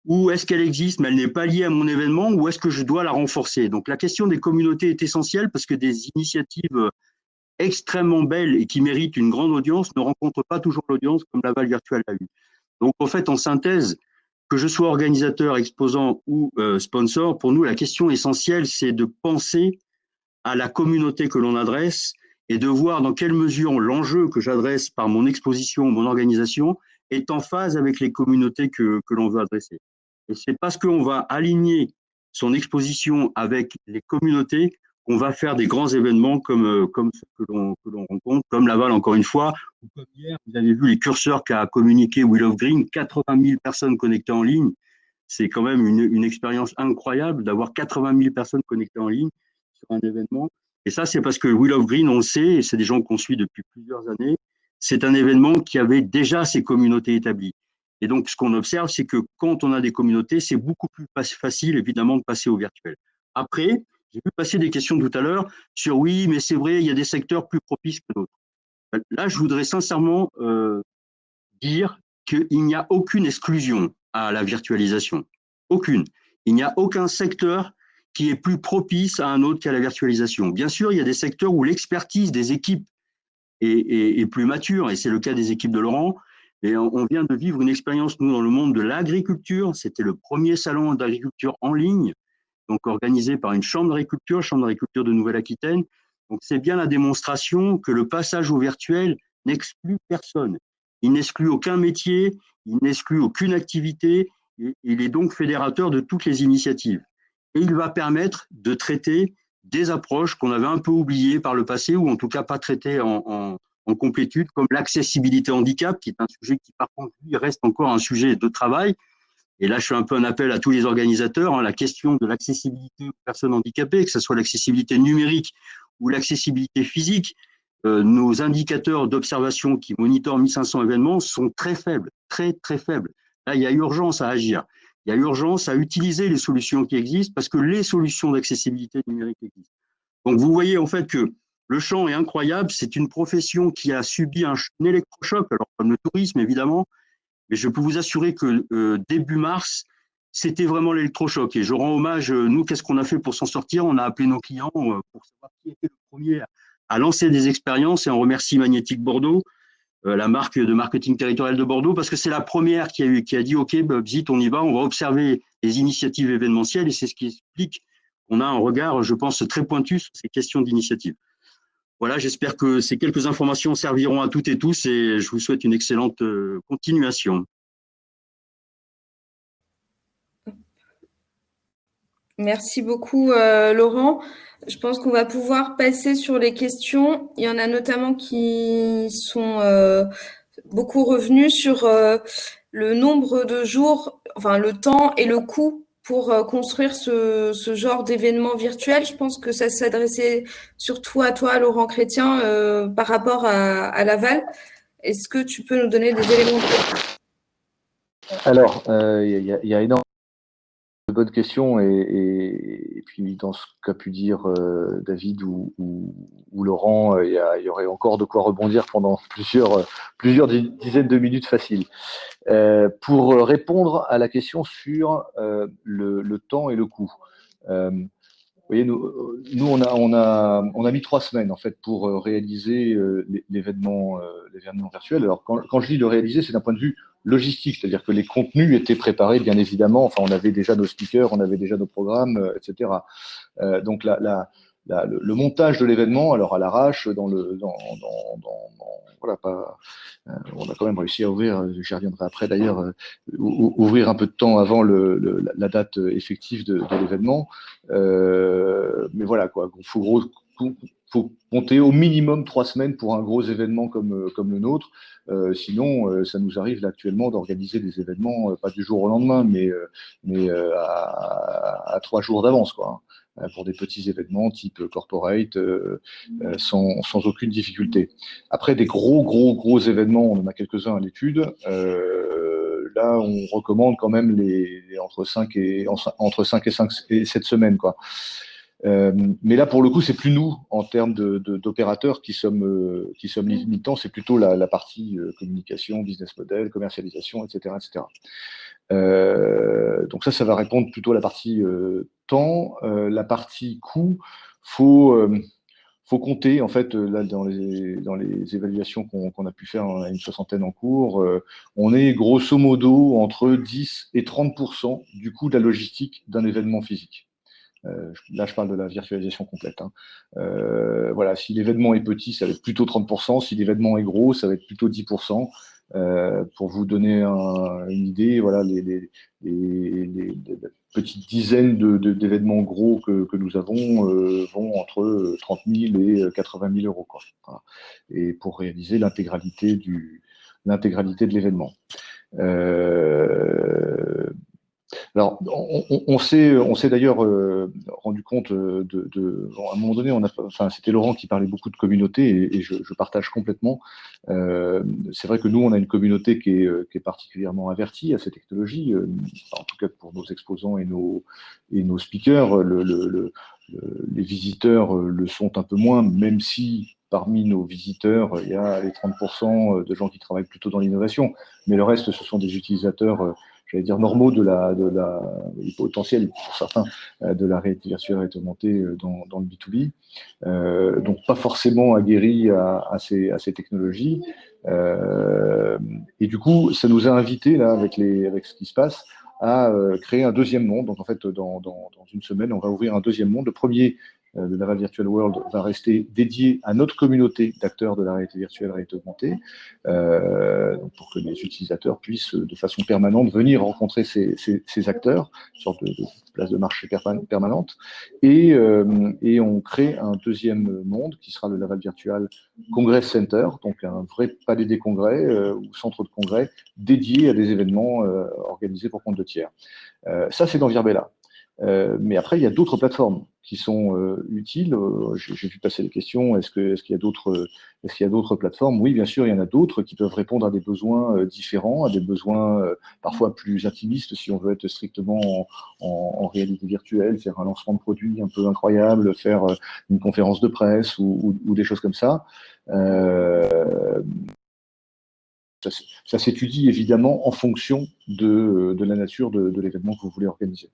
ou est-ce qu'elle existe mais elle n'est pas liée à mon événement ou est-ce que je dois la renforcer? Donc la question des communautés est essentielle parce que des initiatives extrêmement belles et qui méritent une grande audience ne rencontrent pas toujours l'audience comme Laval Virtual a eu. Donc en fait, en synthèse, que je sois organisateur, exposant ou sponsor, pour nous, la question essentielle, c'est de penser à la communauté que l'on adresse et de voir dans quelle mesure l'enjeu que j'adresse par mon exposition, mon organisation, est en phase avec les communautés que l'on veut adresser. Et c'est parce qu'on va aligner son exposition avec les communautés qu'on va faire des grands événements comme ceux que l'on rencontre, comme Laval encore une fois, ou comme hier, vous avez vu les curseurs qu'a communiqué Wheel of Green, 80 000 personnes connectées en ligne. C'est quand même une expérience incroyable d'avoir 80 000 personnes connectées en ligne sur un événement. Et ça, c'est parce que Wheel of Green, on le sait, et c'est des gens qu'on suit depuis plusieurs années, c'est un événement qui avait déjà ses communautés établies. Et donc, ce qu'on observe, c'est que quand on a des communautés, c'est beaucoup plus facile, évidemment, de passer au virtuel. Après, j'ai vu passer des questions tout à l'heure sur oui, mais c'est vrai, il y a des secteurs plus propices que d'autres. Là, je voudrais sincèrement dire qu'il n'y a aucune exclusion à la virtualisation. Aucune. Il n'y a aucun secteur qui est plus propice à un autre qu'à la virtualisation. Bien sûr, il y a des secteurs où l'expertise des équipes est plus mature, et c'est le cas des équipes de Laurent. Et on vient de vivre une expérience, nous, dans le monde de l'agriculture. C'était le premier salon d'agriculture en ligne, donc organisé par une chambre d'agriculture de Nouvelle-Aquitaine. Donc, c'est bien la démonstration que le passage au virtuel n'exclut personne. Il n'exclut aucun métier, il n'exclut aucune activité, et il est donc fédérateur de toutes les initiatives. Et il va permettre de traiter des approches qu'on avait un peu oubliées par le passé, ou en tout cas pas traitées en complétude, comme l'accessibilité handicap, qui est un sujet qui, par contre, lui, reste encore un sujet de travail. Et là, je fais un peu un appel à tous les organisateurs, hein, la question de l'accessibilité aux personnes handicapées, que ce soit l'accessibilité numérique ou l'accessibilité physique, nos indicateurs d'observation qui monitorent 1500 événements sont très faibles, très, très faibles. Là, il y a urgence à agir. Il y a urgence à utiliser les solutions qui existent parce que les solutions d'accessibilité numérique existent. Donc, vous voyez en fait que le champ est incroyable. C'est une profession qui a subi un électrochoc, alors comme le tourisme évidemment, mais je peux vous assurer que début mars, c'était vraiment l'électrochoc. Et je rends hommage, nous, qu'est-ce qu'on a fait pour s'en sortir? On a appelé nos clients pour savoir qui était le premier à lancer des expériences, et on remercie Magnétique Bordeaux, la marque de marketing territorial de Bordeaux, parce que c'est la première qui a dit OK, zit, on y va, on va observer les initiatives événementielles, et c'est ce qui explique qu'on a un regard, je pense, très pointu sur ces questions d'initiative. Voilà, j'espère que ces quelques informations serviront à toutes et tous, et je vous souhaite une excellente continuation. Merci beaucoup, Laurent. Je pense qu'on va pouvoir passer sur les questions. Il y en a notamment qui sont beaucoup revenus sur le nombre de jours, enfin le temps et le coût pour construire ce genre d'événement virtuel. Je pense que ça s'adressait surtout à toi, Laurent Chrétien, par rapport à Laval. Est-ce que tu peux nous donner des éléments de... Alors, il y a énormément de bonnes questions, et puis dans ce qu'a pu dire David ou Laurent, il y aurait encore de quoi rebondir pendant plusieurs dizaines de minutes faciles. Pour répondre à la question sur le temps et le coût. Vous voyez, nous on a mis 3 semaines en fait pour réaliser l'événement virtuel. Alors quand je dis de réaliser, c'est d'un point de vue logistique, c'est-à-dire que les contenus étaient préparés bien évidemment. Enfin, on avait déjà nos speakers, on avait déjà nos programmes, etc. Donc le montage de l'événement, alors à l'arrache, voilà, on a quand même réussi à ouvrir, j'y reviendrai après d'ailleurs, ouvrir un peu de temps avant la date effective de l'événement. Mais voilà, quoi. Faut compter au minimum 3 semaines pour un gros événement comme le nôtre. Sinon, ça nous arrive là, actuellement d'organiser des événements, pas du jour au lendemain, mais à 3 jours d'avance, quoi, pour des petits événements type corporate, sans aucune difficulté. Après, des gros événements, on en a quelques-uns à l'étude. Là, on recommande quand même entre 5 et 7 semaines, quoi. Mais là, pour le coup, c'est plus nous, en termes d'opérateurs, qui sommes limitants, c'est plutôt la partie communication, business model, commercialisation, etc. Donc ça va répondre plutôt à la partie temps. La partie coût, faut compter, en fait, là, dans les évaluations qu'on a pu faire, une 60aine en cours, on est grosso modo entre 10 et 30% du coût de la logistique d'un événement physique. Là, je parle de la virtualisation complète, hein. Voilà, si l'événement est petit, ça va être plutôt 30%. Si l'événement est gros, ça va être plutôt 10%. Pour vous donner une idée, voilà, les petites dizaines d'événements gros que nous avons vont entre 30 000 et 80 000 euros, quoi. Voilà. Et pour réaliser l'intégralité de l'événement. Alors, on s'est d'ailleurs rendu compte à un moment donné, c'était Laurent qui parlait beaucoup de communauté, et je partage complètement. C'est vrai que nous, on a une communauté qui est particulièrement avertie à ces technologies, en tout cas pour nos exposants et nos speakers. Les visiteurs le sont un peu moins, même si parmi nos visiteurs, il y a les 30% de gens qui travaillent plutôt dans l'innovation, mais le reste, ce sont des utilisateurs, j'allais dire normaux les potentiels pour certains, de la réalité virtuelle et augmentée dans le B2B. Donc pas forcément aguerris à ces technologies. Et du coup, ça nous a invités, là, avec ce qui se passe, à créer un deuxième monde. Donc en fait, dans une semaine, on va ouvrir un deuxième monde. Le premier le Laval Virtual World va rester dédié à notre communauté d'acteurs de la réalité virtuelle, réalité augmentée, donc pour que les utilisateurs puissent de façon permanente venir rencontrer ces acteurs, une sorte de place de marché permanente. Et on crée un deuxième monde qui sera le Laval Virtual Congress Center, donc un vrai palais des congrès ou centre de congrès dédié à des événements organisés pour compte de tiers. Ça, c'est dans Virbela. Mais après, il y a d'autres plateformes qui sont utiles. J'ai vu passer les questions. Est-ce qu'il y a d'autres plateformes? Oui, bien sûr, il y en a d'autres qui peuvent répondre à des besoins différents, à des besoins parfois plus intimistes, si on veut être strictement en réalité virtuelle, faire un lancement de produit un peu incroyable, faire une conférence de presse ou des choses comme ça. Ça s'étudie évidemment en fonction de la nature de l'événement que vous voulez organiser.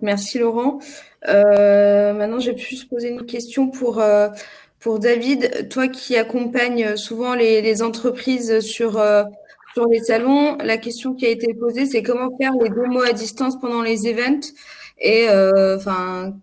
Merci Laurent. Maintenant, j'ai pu se poser une question pour David. Toi qui accompagnes souvent les entreprises sur les salons, la question qui a été posée, c'est comment faire les démos à distance pendant les events et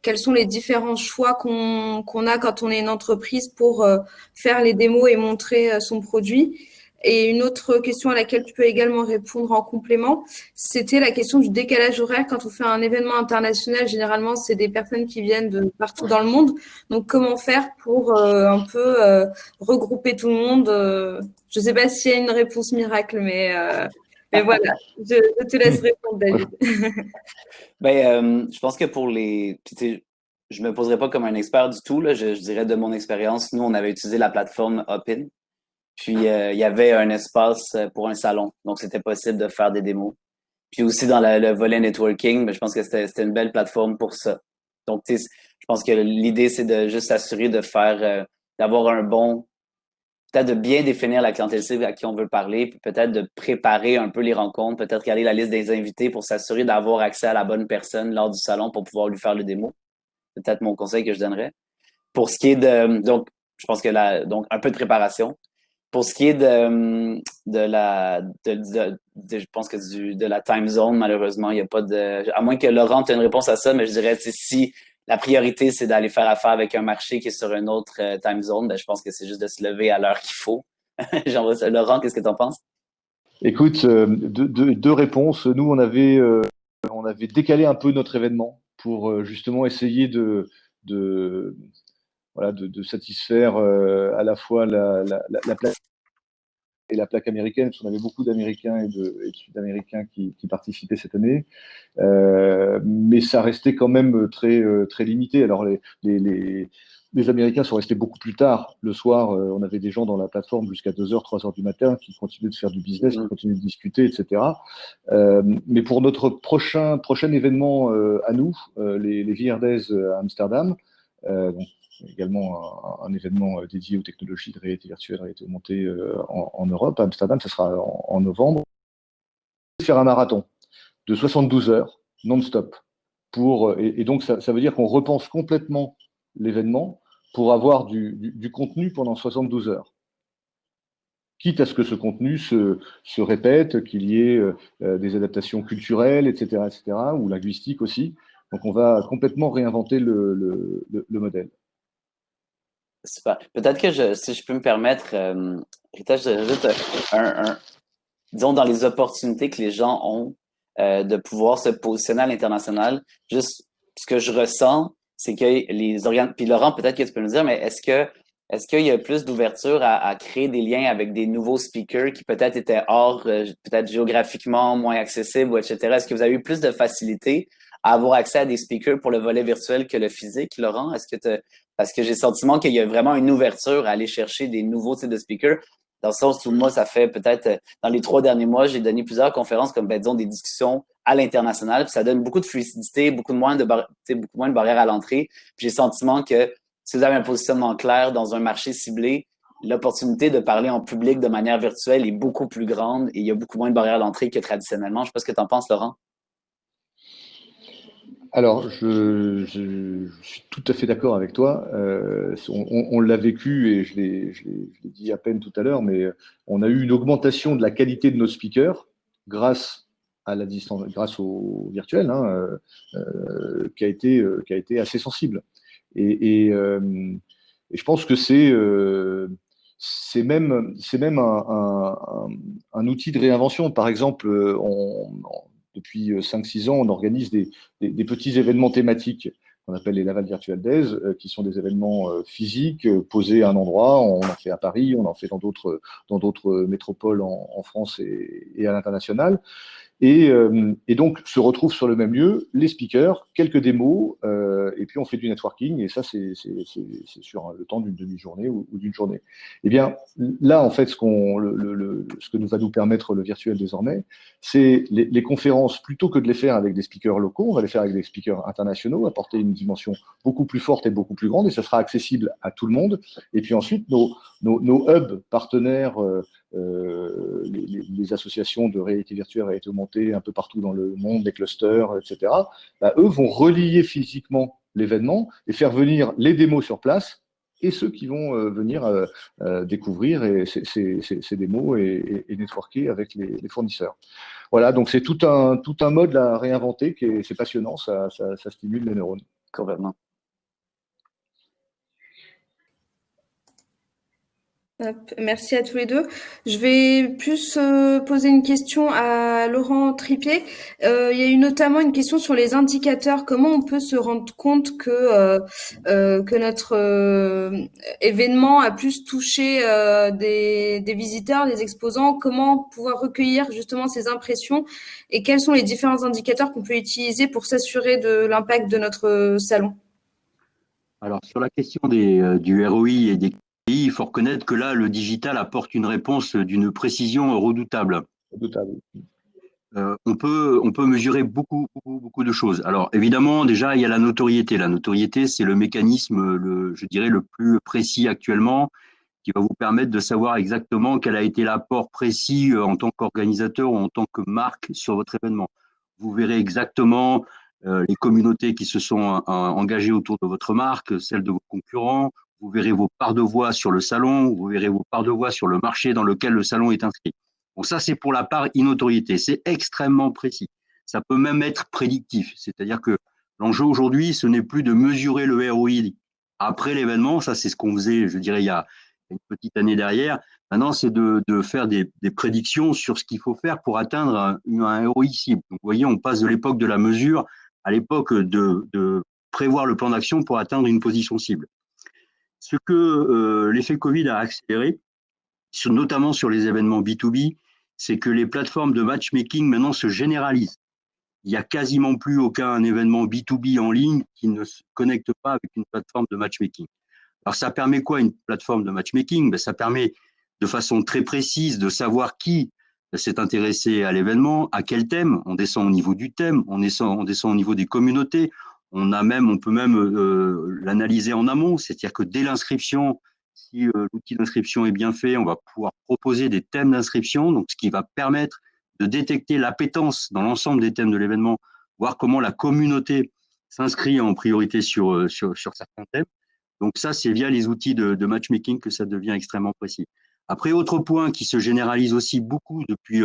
quels sont les différents choix qu'on a quand on est une entreprise pour faire les démos et montrer son produit. Et une autre question à laquelle tu peux également répondre en complément, c'était la question du décalage horaire. Quand on fait un événement international, généralement, c'est des personnes qui viennent de partout dans le monde. Donc, comment faire pour un peu regrouper tout le monde Je ne sais pas s'il y a une réponse miracle, mais voilà, je te laisse répondre, David. Je pense que pour les... Je ne me poserai pas comme un expert du tout. Là. Je dirais de mon expérience, nous, on avait utilisé la plateforme Hopin. Puis, il y avait un espace pour un salon. Donc, c'était possible de faire des démos. Puis aussi, dans le volet networking, je pense que c'était une belle plateforme pour ça. Donc, je pense que l'idée, c'est de juste s'assurer de faire, d'avoir un bon, peut-être de bien définir la clientèle cible à qui on veut parler, puis peut-être de préparer un peu les rencontres, peut-être regarder la liste des invités pour s'assurer d'avoir accès à la bonne personne lors du salon pour pouvoir lui faire le démo. C'est peut-être mon conseil que je donnerais. Pour ce qui est de, donc, je pense que donc, un peu de préparation. Pour ce qui est je pense que de la time zone, malheureusement, il n'y a pas de... À moins que Laurent ait une réponse à ça, mais je dirais, si la priorité, c'est d'aller faire affaire avec un marché qui est sur une autre time zone, je pense que c'est juste de se lever à l'heure qu'il faut. Laurent, qu'est-ce que tu en penses? Écoute, deux réponses. Nous, on avait décalé un peu notre événement pour justement essayer de satisfaire à la fois la plaque et la plaque américaine, parce qu'on avait beaucoup d'Américains et de Sud-Américains qui participaient cette année, mais ça restait quand même très limité. Alors les Américains sont restés beaucoup plus tard. Le soir, on avait des gens dans la plateforme jusqu'à 2h, 3h du matin qui continuaient de faire du business, qui continuaient de discuter, etc. Mais pour notre prochain événement à nous, les VR-Days à Amsterdam, donc également un événement dédié aux technologies de réalité virtuelle, réalité augmentée en Europe, à Amsterdam, ça sera en novembre. Faire un marathon de 72 heures non-stop. Et donc, ça veut dire qu'on repense complètement l'événement pour avoir du contenu pendant 72 heures. Quitte à ce que ce contenu se répète, qu'il y ait des adaptations culturelles, etc., ou linguistiques aussi. Donc, on va complètement réinventer le modèle. Super. Peut-être que si je peux me permettre, Rita, je rajoute disons, dans les opportunités que les gens ont de pouvoir se positionner à l'international, juste ce que je ressens, c'est que les organes, puis Laurent, peut-être que tu peux nous dire, mais est-ce qu'il y a plus d'ouverture à créer des liens avec des nouveaux speakers qui peut-être étaient hors, peut-être géographiquement moins accessibles, etc. Est-ce que vous avez eu plus de facilité à avoir accès à des speakers pour le volet virtuel que le physique, Laurent? Parce que j'ai le sentiment qu'il y a vraiment une ouverture à aller chercher des nouveaux types de speakers. Dans le sens où moi, ça fait peut-être, dans les 3 derniers mois, j'ai donné plusieurs conférences comme, disons, des discussions à l'international. Puis ça donne beaucoup de fluidité, beaucoup moins de barrières à l'entrée. Puis j'ai le sentiment que si vous avez un positionnement clair dans un marché ciblé, l'opportunité de parler en public de manière virtuelle est beaucoup plus grande et il y a beaucoup moins de barrières à l'entrée que traditionnellement. Je ne sais pas ce que tu en penses, Laurent. Alors, je suis tout à fait d'accord avec toi. On l'a vécu et je l'ai dit à peine tout à l'heure, mais on a eu une augmentation de la qualité de nos speakers grâce à la distance, grâce au virtuel, hein, qui a été assez sensible. Et je pense que c'est même un outil de réinvention. Par exemple, depuis 5-6 ans, on organise des petits événements thématiques qu'on appelle les Laval Virtual Days, qui sont des événements physiques, posés à un endroit. On en fait à Paris, on en fait dans d'autres métropoles en France et à l'international. Et donc, se retrouvent sur le même lieu les speakers, quelques démos, et puis on fait du networking, et ça, c'est sur le temps d'une demi-journée ou d'une journée. Eh bien, là, en fait, ce que va nous permettre le virtuel désormais, c'est les conférences, plutôt que de les faire avec des speakers locaux, on va les faire avec des speakers internationaux, apporter une dimension beaucoup plus forte et beaucoup plus grande, et ça sera accessible à tout le monde. Et puis ensuite, nos hubs partenaires, les associations de réalité virtuelle, réalité augmentée un peu partout dans le monde, les clusters, etc., bah, eux vont relier physiquement l'événement et faire venir les démos sur place et ceux qui vont venir découvrir ces démos et networker avec les fournisseurs. Voilà, donc c'est tout un mode à réinventer, c'est passionnant, ça stimule les neurones. Complètement. Merci à tous les deux. Je vais plus poser une question à Laurent Tripier. Il y a eu notamment une question sur les indicateurs. Comment on peut se rendre compte que notre événement a plus touché des visiteurs, des exposants? Comment pouvoir recueillir justement ces impressions et quels sont les différents indicateurs qu'on peut utiliser pour s'assurer de l'impact de notre salon? Alors, sur la question du ROI et des KPI, il faut reconnaître que là, le digital apporte une réponse d'une précision redoutable. On peut mesurer beaucoup de choses. Alors, évidemment, déjà, il y a la notoriété. La notoriété, c'est le mécanisme, je dirais, le plus précis actuellement, qui va vous permettre de savoir exactement quel a été l'apport précis en tant qu'organisateur ou en tant que marque sur votre événement. Vous verrez exactement les communautés qui se sont engagées autour de votre marque, celles de vos concurrents. Vous verrez vos parts de voix sur le salon, vous verrez vos parts de voix sur le marché dans lequel le salon est inscrit. Bon, ça, c'est pour la part innotoriété. C'est extrêmement précis. Ça peut même être prédictif. C'est-à-dire que l'enjeu aujourd'hui, ce n'est plus de mesurer le ROI après l'événement. Ça, c'est ce qu'on faisait, je dirais, il y a une petite année derrière. Maintenant, c'est de faire des prédictions sur ce qu'il faut faire pour atteindre un ROI cible. Donc, vous voyez, on passe de l'époque de la mesure à l'époque de prévoir le plan d'action pour atteindre une position cible. Ce que l'effet Covid a accéléré, notamment sur les événements B2B, c'est que les plateformes de matchmaking maintenant se généralisent. Il n'y a quasiment plus aucun événement B2B en ligne qui ne se connecte pas avec une plateforme de matchmaking. Alors, ça permet quoi, une plateforme de matchmaking? Ben, ça permet de façon très précise de savoir qui s'est intéressé à l'événement, à quel thème. On descend au niveau du thème, on descend au niveau des communautés. On peut même l'analyser en amont, c'est-à-dire que dès l'inscription, si l'outil d'inscription est bien fait, on va pouvoir proposer des thèmes d'inscription, donc ce qui va permettre de détecter l'appétence dans l'ensemble des thèmes de l'événement, voir comment la communauté s'inscrit en priorité sur certains thèmes. Donc ça, c'est via les outils de matchmaking que ça devient extrêmement précis. Après, autre point qui se généralise aussi beaucoup depuis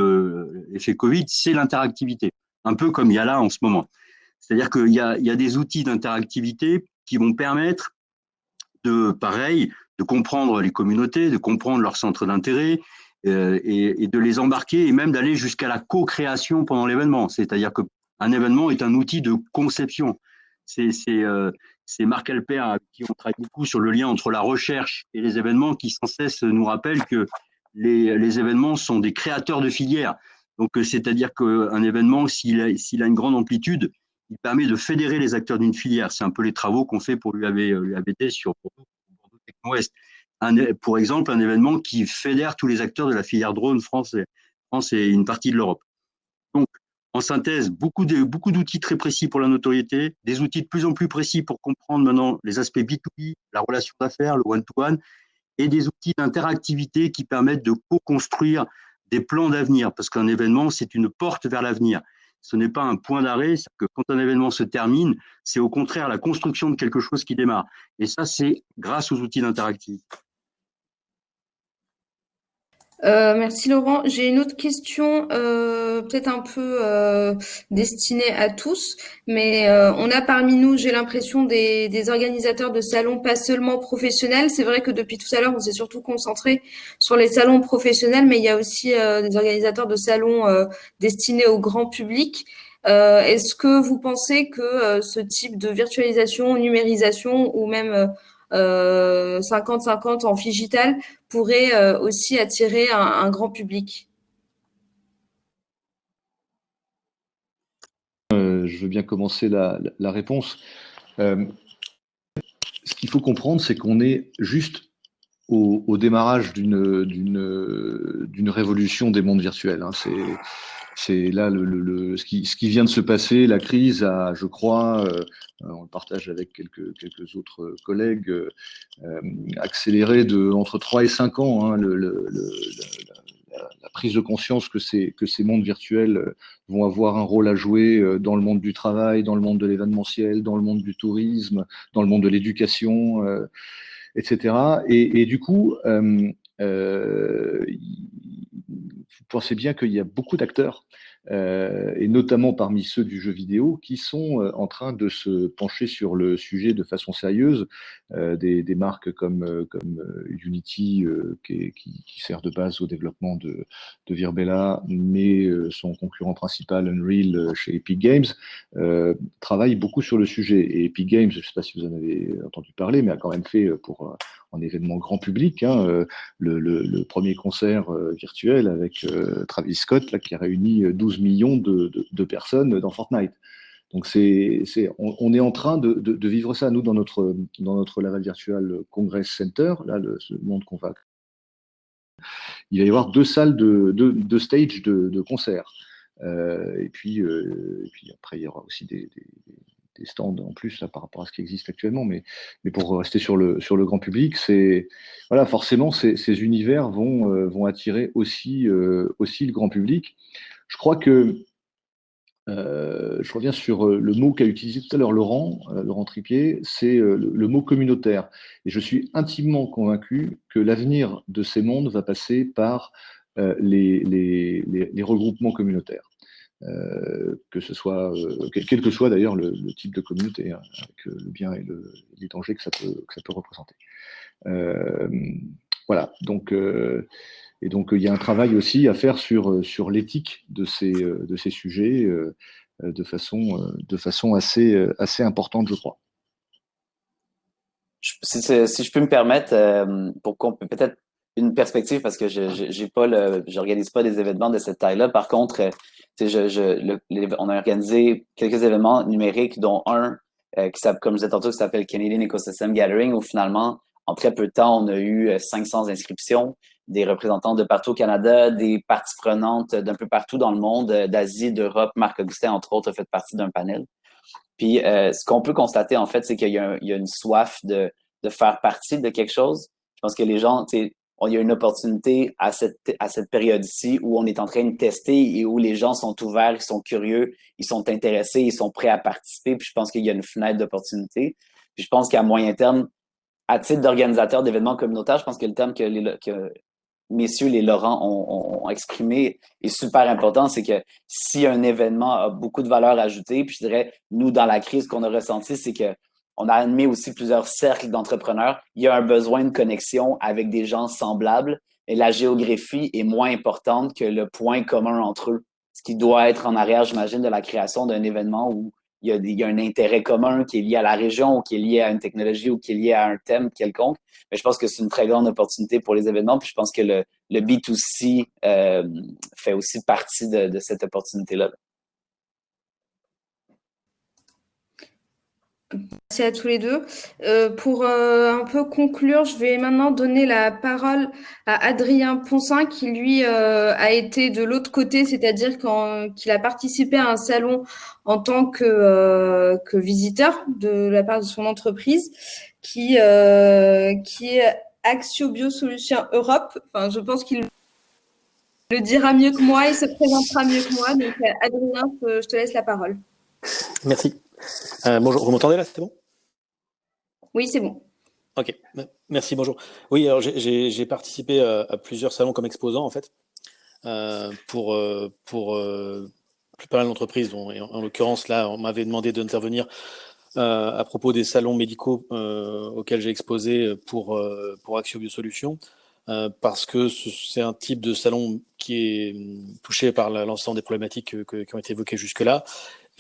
l'effet Covid, c'est l'interactivité, un peu comme il y a là en ce moment. C'est-à-dire qu'il y a des outils d'interactivité qui vont permettre de comprendre les communautés, de comprendre leurs centres d'intérêt et de les embarquer et même d'aller jusqu'à la co-création pendant l'événement. C'est-à-dire qu'un événement est un outil de conception. C'est Marc Alper avec qui on travaille beaucoup sur le lien entre la recherche et les événements qui sans cesse nous rappelle que les événements sont des créateurs de filières. Donc, c'est-à-dire qu'un événement, s'il a une grande amplitude, il permet de fédérer les acteurs d'une filière. C'est un peu les travaux qu'on fait pour l'UABT sur Bordeaux Techno-Ouest. Pour exemple, un événement qui fédère tous les acteurs de la filière drone France et une partie de l'Europe. Donc, en synthèse, beaucoup d'outils très précis pour la notoriété, des outils de plus en plus précis pour comprendre maintenant les aspects B2B, la relation d'affaires, le one-to-one, et des outils d'interactivité qui permettent de co-construire des plans d'avenir, parce qu'un événement, c'est une porte vers l'avenir. Ce n'est pas un point d'arrêt, c'est que quand un événement se termine, c'est au contraire la construction de quelque chose qui démarre. Et ça, c'est grâce aux outils d'interactivité. Merci Laurent. J'ai une autre question, peut-être un peu destinée à tous, mais on a parmi nous, j'ai l'impression, des organisateurs de salons pas seulement professionnels. C'est vrai que depuis tout à l'heure, on s'est surtout concentré sur les salons professionnels, mais il y a aussi des organisateurs de salons destinés au grand public. Est-ce que vous pensez que ce type de virtualisation, numérisation ou même 50-50 en figital pourrait aussi attirer un grand public? Je veux bien commencer la réponse. Ce qu'il faut comprendre, c'est qu'on est juste au démarrage d'une révolution des mondes virtuels. Hein. C'est là ce qui vient de se passer. La crise a, je crois, on le partage avec quelques autres collègues, accéléré entre 3 et 5 ans, hein, la prise de conscience que ces mondes virtuels vont avoir un rôle à jouer dans le monde du travail, dans le monde de l'événementiel, dans le monde du tourisme, dans le monde de l'éducation, etc. Et du coup, vous pensez bien qu'il y a beaucoup d'acteurs, et notamment parmi ceux du jeu vidéo, qui sont en train de se pencher sur le sujet de façon sérieuse. Des marques comme Unity, qui sert de base au développement de Virbella, mais son concurrent principal, Unreal, chez Epic Games, travaille beaucoup sur le sujet. Et Epic Games, je ne sais pas si vous en avez entendu parler, mais a quand même fait pour un événement grand public, hein, le premier concert virtuel avec Travis Scott, là, qui a réuni 12 millions de personnes dans Fortnite. Donc on est en train de vivre ça, nous, dans notre Laval Virtual Congress Center, là, ce monde qu'on va. Il va y avoir 2 salles de stage de concert. Et puis après, il y aura aussi des stands en plus là, par rapport à ce qui existe actuellement. Mais pour rester sur le grand public, voilà, forcément, ces univers vont attirer aussi le grand public. Je crois que je reviens sur le mot qu'a utilisé tout à l'heure Laurent Tripier, c'est le mot communautaire. Et je suis intimement convaincu que l'avenir de ces mondes va passer par les regroupements communautaires. Que ce soit, quel que soit d'ailleurs le type de communauté, hein, avec le bien et les dangers que ça peut représenter. Voilà, donc il y a un travail aussi à faire sur l'éthique de ces sujets de façon assez importante, je crois. Si je peux me permettre, pour qu'on peut peut-être une perspective, parce que j'organise pas des événements de cette taille-là. Par contre, on a organisé quelques événements numériques, dont un comme je disais tantôt, qui s'appelle Canadian Ecosystem Gathering, où finalement, en très peu de temps, on a eu 500 inscriptions, des représentants de partout au Canada, des parties prenantes d'un peu partout dans le monde, d'Asie, d'Europe. Marc-Augustin, entre autres, a fait partie d'un panel. Puis, ce qu'on peut constater, en fait, c'est qu'il y a une soif de faire partie de quelque chose. Je pense que les gens, il y a une opportunité à cette période-ci où on est en train de tester et où les gens sont ouverts, ils sont curieux, ils sont intéressés, ils sont prêts à participer. Puis, je pense qu'il y a une fenêtre d'opportunité. Puis, je pense qu'à moyen terme, à titre d'organisateur d'événements communautaires, je pense que le terme que messieurs les Laurent ont exprimé est super important, c'est que si un événement a beaucoup de valeur ajoutée, puis je dirais, nous, dans la crise qu'on a ressentie, c'est que on a animé aussi plusieurs cercles d'entrepreneurs. Il y a un besoin de connexion avec des gens semblables, et la géographie est moins importante que le point commun entre eux. Ce qui doit être en arrière, j'imagine, de la création d'un événement où il y a un intérêt commun qui est lié à la région, ou qui est lié à une technologie, ou qui est lié à un thème quelconque. Mais je pense que c'est une très grande opportunité pour les événements. Puis je pense que le B2C fait aussi partie de cette opportunité-là. Merci à tous les deux. Pour un peu conclure, je vais maintenant donner la parole à Adrien Poncin, qui lui a été de l'autre côté, c'est-à-dire qu'il a participé à un salon en tant que visiteur de la part de son entreprise, qui est Axio Biosolutions Europe. Enfin, je pense qu'il le dira mieux que moi, il se présentera mieux que moi. Donc, Adrien, je te laisse la parole. Merci. Bonjour, vous m'entendez là, c'est bon? Oui, c'est bon. Ok, merci, bonjour. Oui, alors j'ai participé à plusieurs salons comme exposant, en fait, pour plus pas mal d'entreprises. En l'occurrence, là, on m'avait demandé d'intervenir à propos des salons médicaux auxquels j'ai exposé pour Axio Biosolutions, parce que c'est un type de salon qui est touché par l'ensemble des problématiques qui ont été évoquées jusque-là,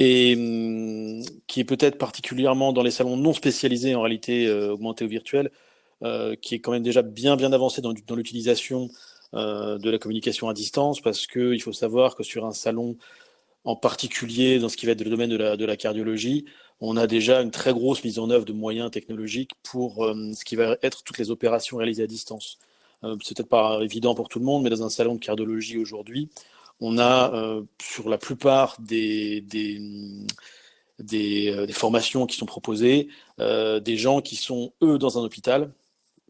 et qui est peut-être particulièrement dans les salons non spécialisés en réalité augmentée ou virtuelle, qui est quand même déjà bien avancé dans l'utilisation de la communication à distance, parce qu'il faut savoir que sur un salon, en particulier dans ce qui va être le domaine de la cardiologie, on a déjà une très grosse mise en œuvre de moyens technologiques pour ce qui va être toutes les opérations réalisées à distance. C'est peut-être pas évident pour tout le monde, mais dans un salon de cardiologie aujourd'hui, on a sur la plupart des formations qui sont proposées, des gens qui sont, eux, dans un hôpital,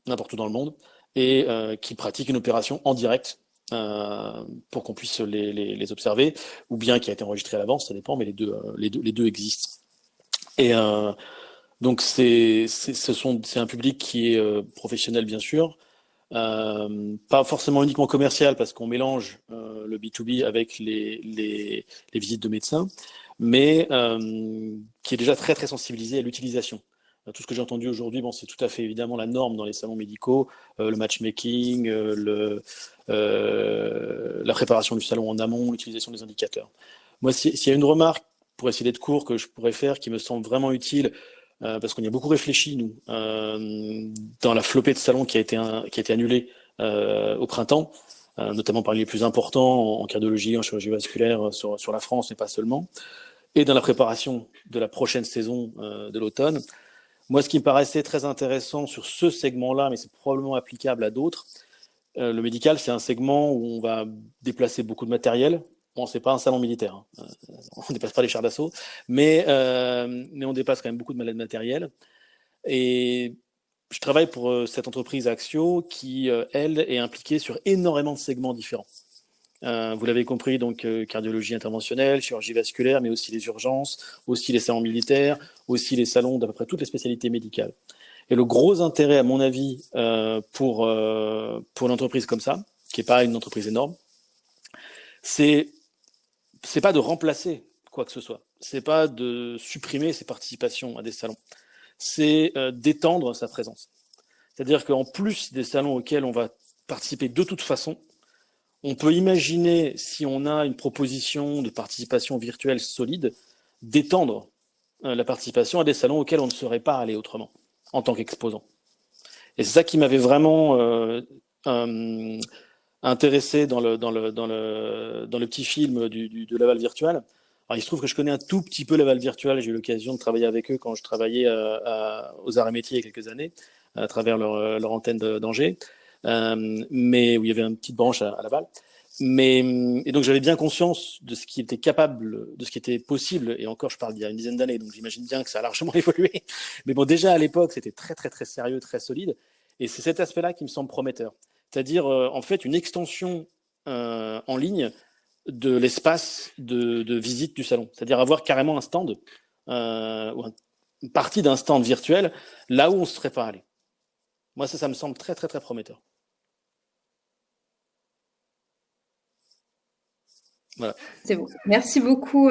n'importe où dans le monde, et qui pratiquent une opération en direct pour qu'on puisse les observer, ou bien qui a été enregistré à l'avance, ça dépend, mais les deux existent. Et donc c'est un public qui est professionnel, bien sûr, pas forcément uniquement commercial, parce qu'on mélange le B2B avec les visites de médecins, mais qui est déjà très sensibilisé à l'utilisation. Tout ce que j'ai entendu aujourd'hui, bon, c'est tout à fait évidemment la norme dans les salons médicaux, le matchmaking, la préparation du salon en amont, l'utilisation des indicateurs. Moi, s'il y a une remarque, pour essayer d'être court, que je pourrais faire, qui me semble vraiment utile, parce qu'on y a beaucoup réfléchi, nous, dans la flopée de salons qui a été annulée au printemps, notamment parmi les plus importants en cardiologie, en chirurgie vasculaire sur la France, mais pas seulement, et dans la préparation de la prochaine saison de l'automne. Moi, ce qui me paraissait très intéressant sur ce segment-là, mais c'est probablement applicable à d'autres, le médical, c'est un segment où on va déplacer beaucoup de matériel. Bon, c'est pas un salon militaire, hein. On dépasse pas les chars d'assaut, mais on dépasse quand même beaucoup de matériel. Et je travaille pour cette entreprise Axio qui, elle, est impliquée sur énormément de segments différents. Vous l'avez compris, donc cardiologie interventionnelle, chirurgie vasculaire, mais aussi les urgences, aussi les salons militaires, aussi les salons d'à peu près toutes les spécialités médicales. Et le gros intérêt, à mon avis, pour une entreprise comme ça, qui n'est pas une entreprise énorme, c'est pas de remplacer quoi que ce soit. C'est pas de supprimer ses participations à des salons. C'est d'étendre sa présence. C'est-à-dire qu'en plus des salons auxquels on va participer de toute façon, on peut imaginer, si on a une proposition de participation virtuelle solide, d'étendre la participation à des salons auxquels on ne serait pas allé autrement, en tant qu'exposant. Et c'est ça qui m'avait vraiment intéressé dans le petit film de Laval Virtual. Alors, il se trouve que je connais un tout petit peu Laval Virtual. J'ai eu l'occasion de travailler avec eux quand je travaillais aux Arts et Métiers il y a quelques années, à travers leur antenne d'Angers, mais où il y avait une petite branche à Laval. Et donc j'avais bien conscience de ce qui était capable, de ce qui était possible, et encore je parle d'il y a une dizaine d'années, donc j'imagine bien que ça a largement évolué. Mais bon, déjà à l'époque, c'était très sérieux, très solide, et c'est cet aspect-là qui me semble prometteur. C'est-à-dire, en fait, une extension en ligne de l'espace de visite du salon. C'est-à-dire avoir carrément un stand, ou une partie d'un stand virtuel, là où on ne serait pas allé. Moi, ça me semble très prometteur. Voilà. C'est bon. Merci beaucoup,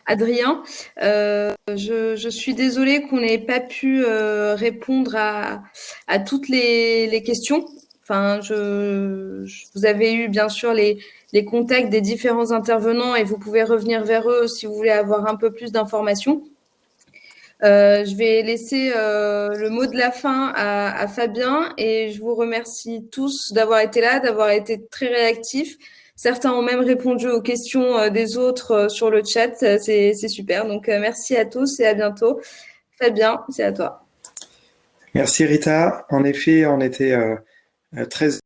Adrien. Je suis désolée qu'on n'ait pas pu répondre à toutes les questions. Enfin, vous avez eu bien sûr les contacts des différents intervenants et vous pouvez revenir vers eux si vous voulez avoir un peu plus d'informations. Je vais laisser le mot de la fin à Fabien et je vous remercie tous d'avoir été là, d'avoir été très réactifs. Certains ont même répondu aux questions des autres sur le chat. C'est super. Donc, merci à tous et à bientôt. Fabien, c'est à toi. Merci Rita. En effet, on était très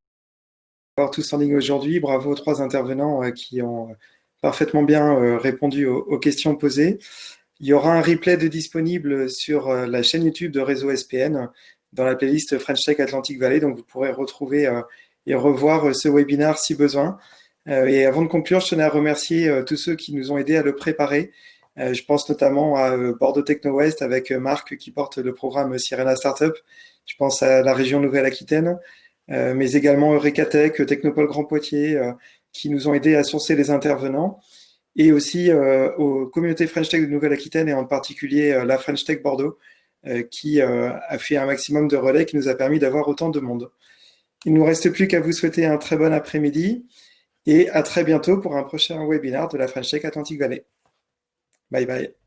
heureux tous en ligne aujourd'hui. Bravo aux 3 intervenants qui ont parfaitement bien répondu aux questions posées. Il y aura un replay de disponible sur la chaîne YouTube de Réseau SPN dans la playlist French Tech Atlantic Valley. Donc, vous pourrez retrouver et revoir ce webinaire si besoin. Et avant de conclure, je tenais à remercier tous ceux qui nous ont aidés à le préparer. Je pense notamment à Bordeaux Techno West avec Marc qui porte le programme Sirena Startup. Je pense à la région Nouvelle-Aquitaine, mais également Eurekatech, Technopole Grand Poitiers, qui nous ont aidés à sourcer les intervenants, et aussi aux communautés French Tech de Nouvelle-Aquitaine et en particulier la French Tech Bordeaux, qui a fait un maximum de relais qui nous a permis d'avoir autant de monde. Il ne nous reste plus qu'à vous souhaiter un très bon après-midi et à très bientôt pour un prochain webinaire de la French Tech Atlantic Valley. Bye bye.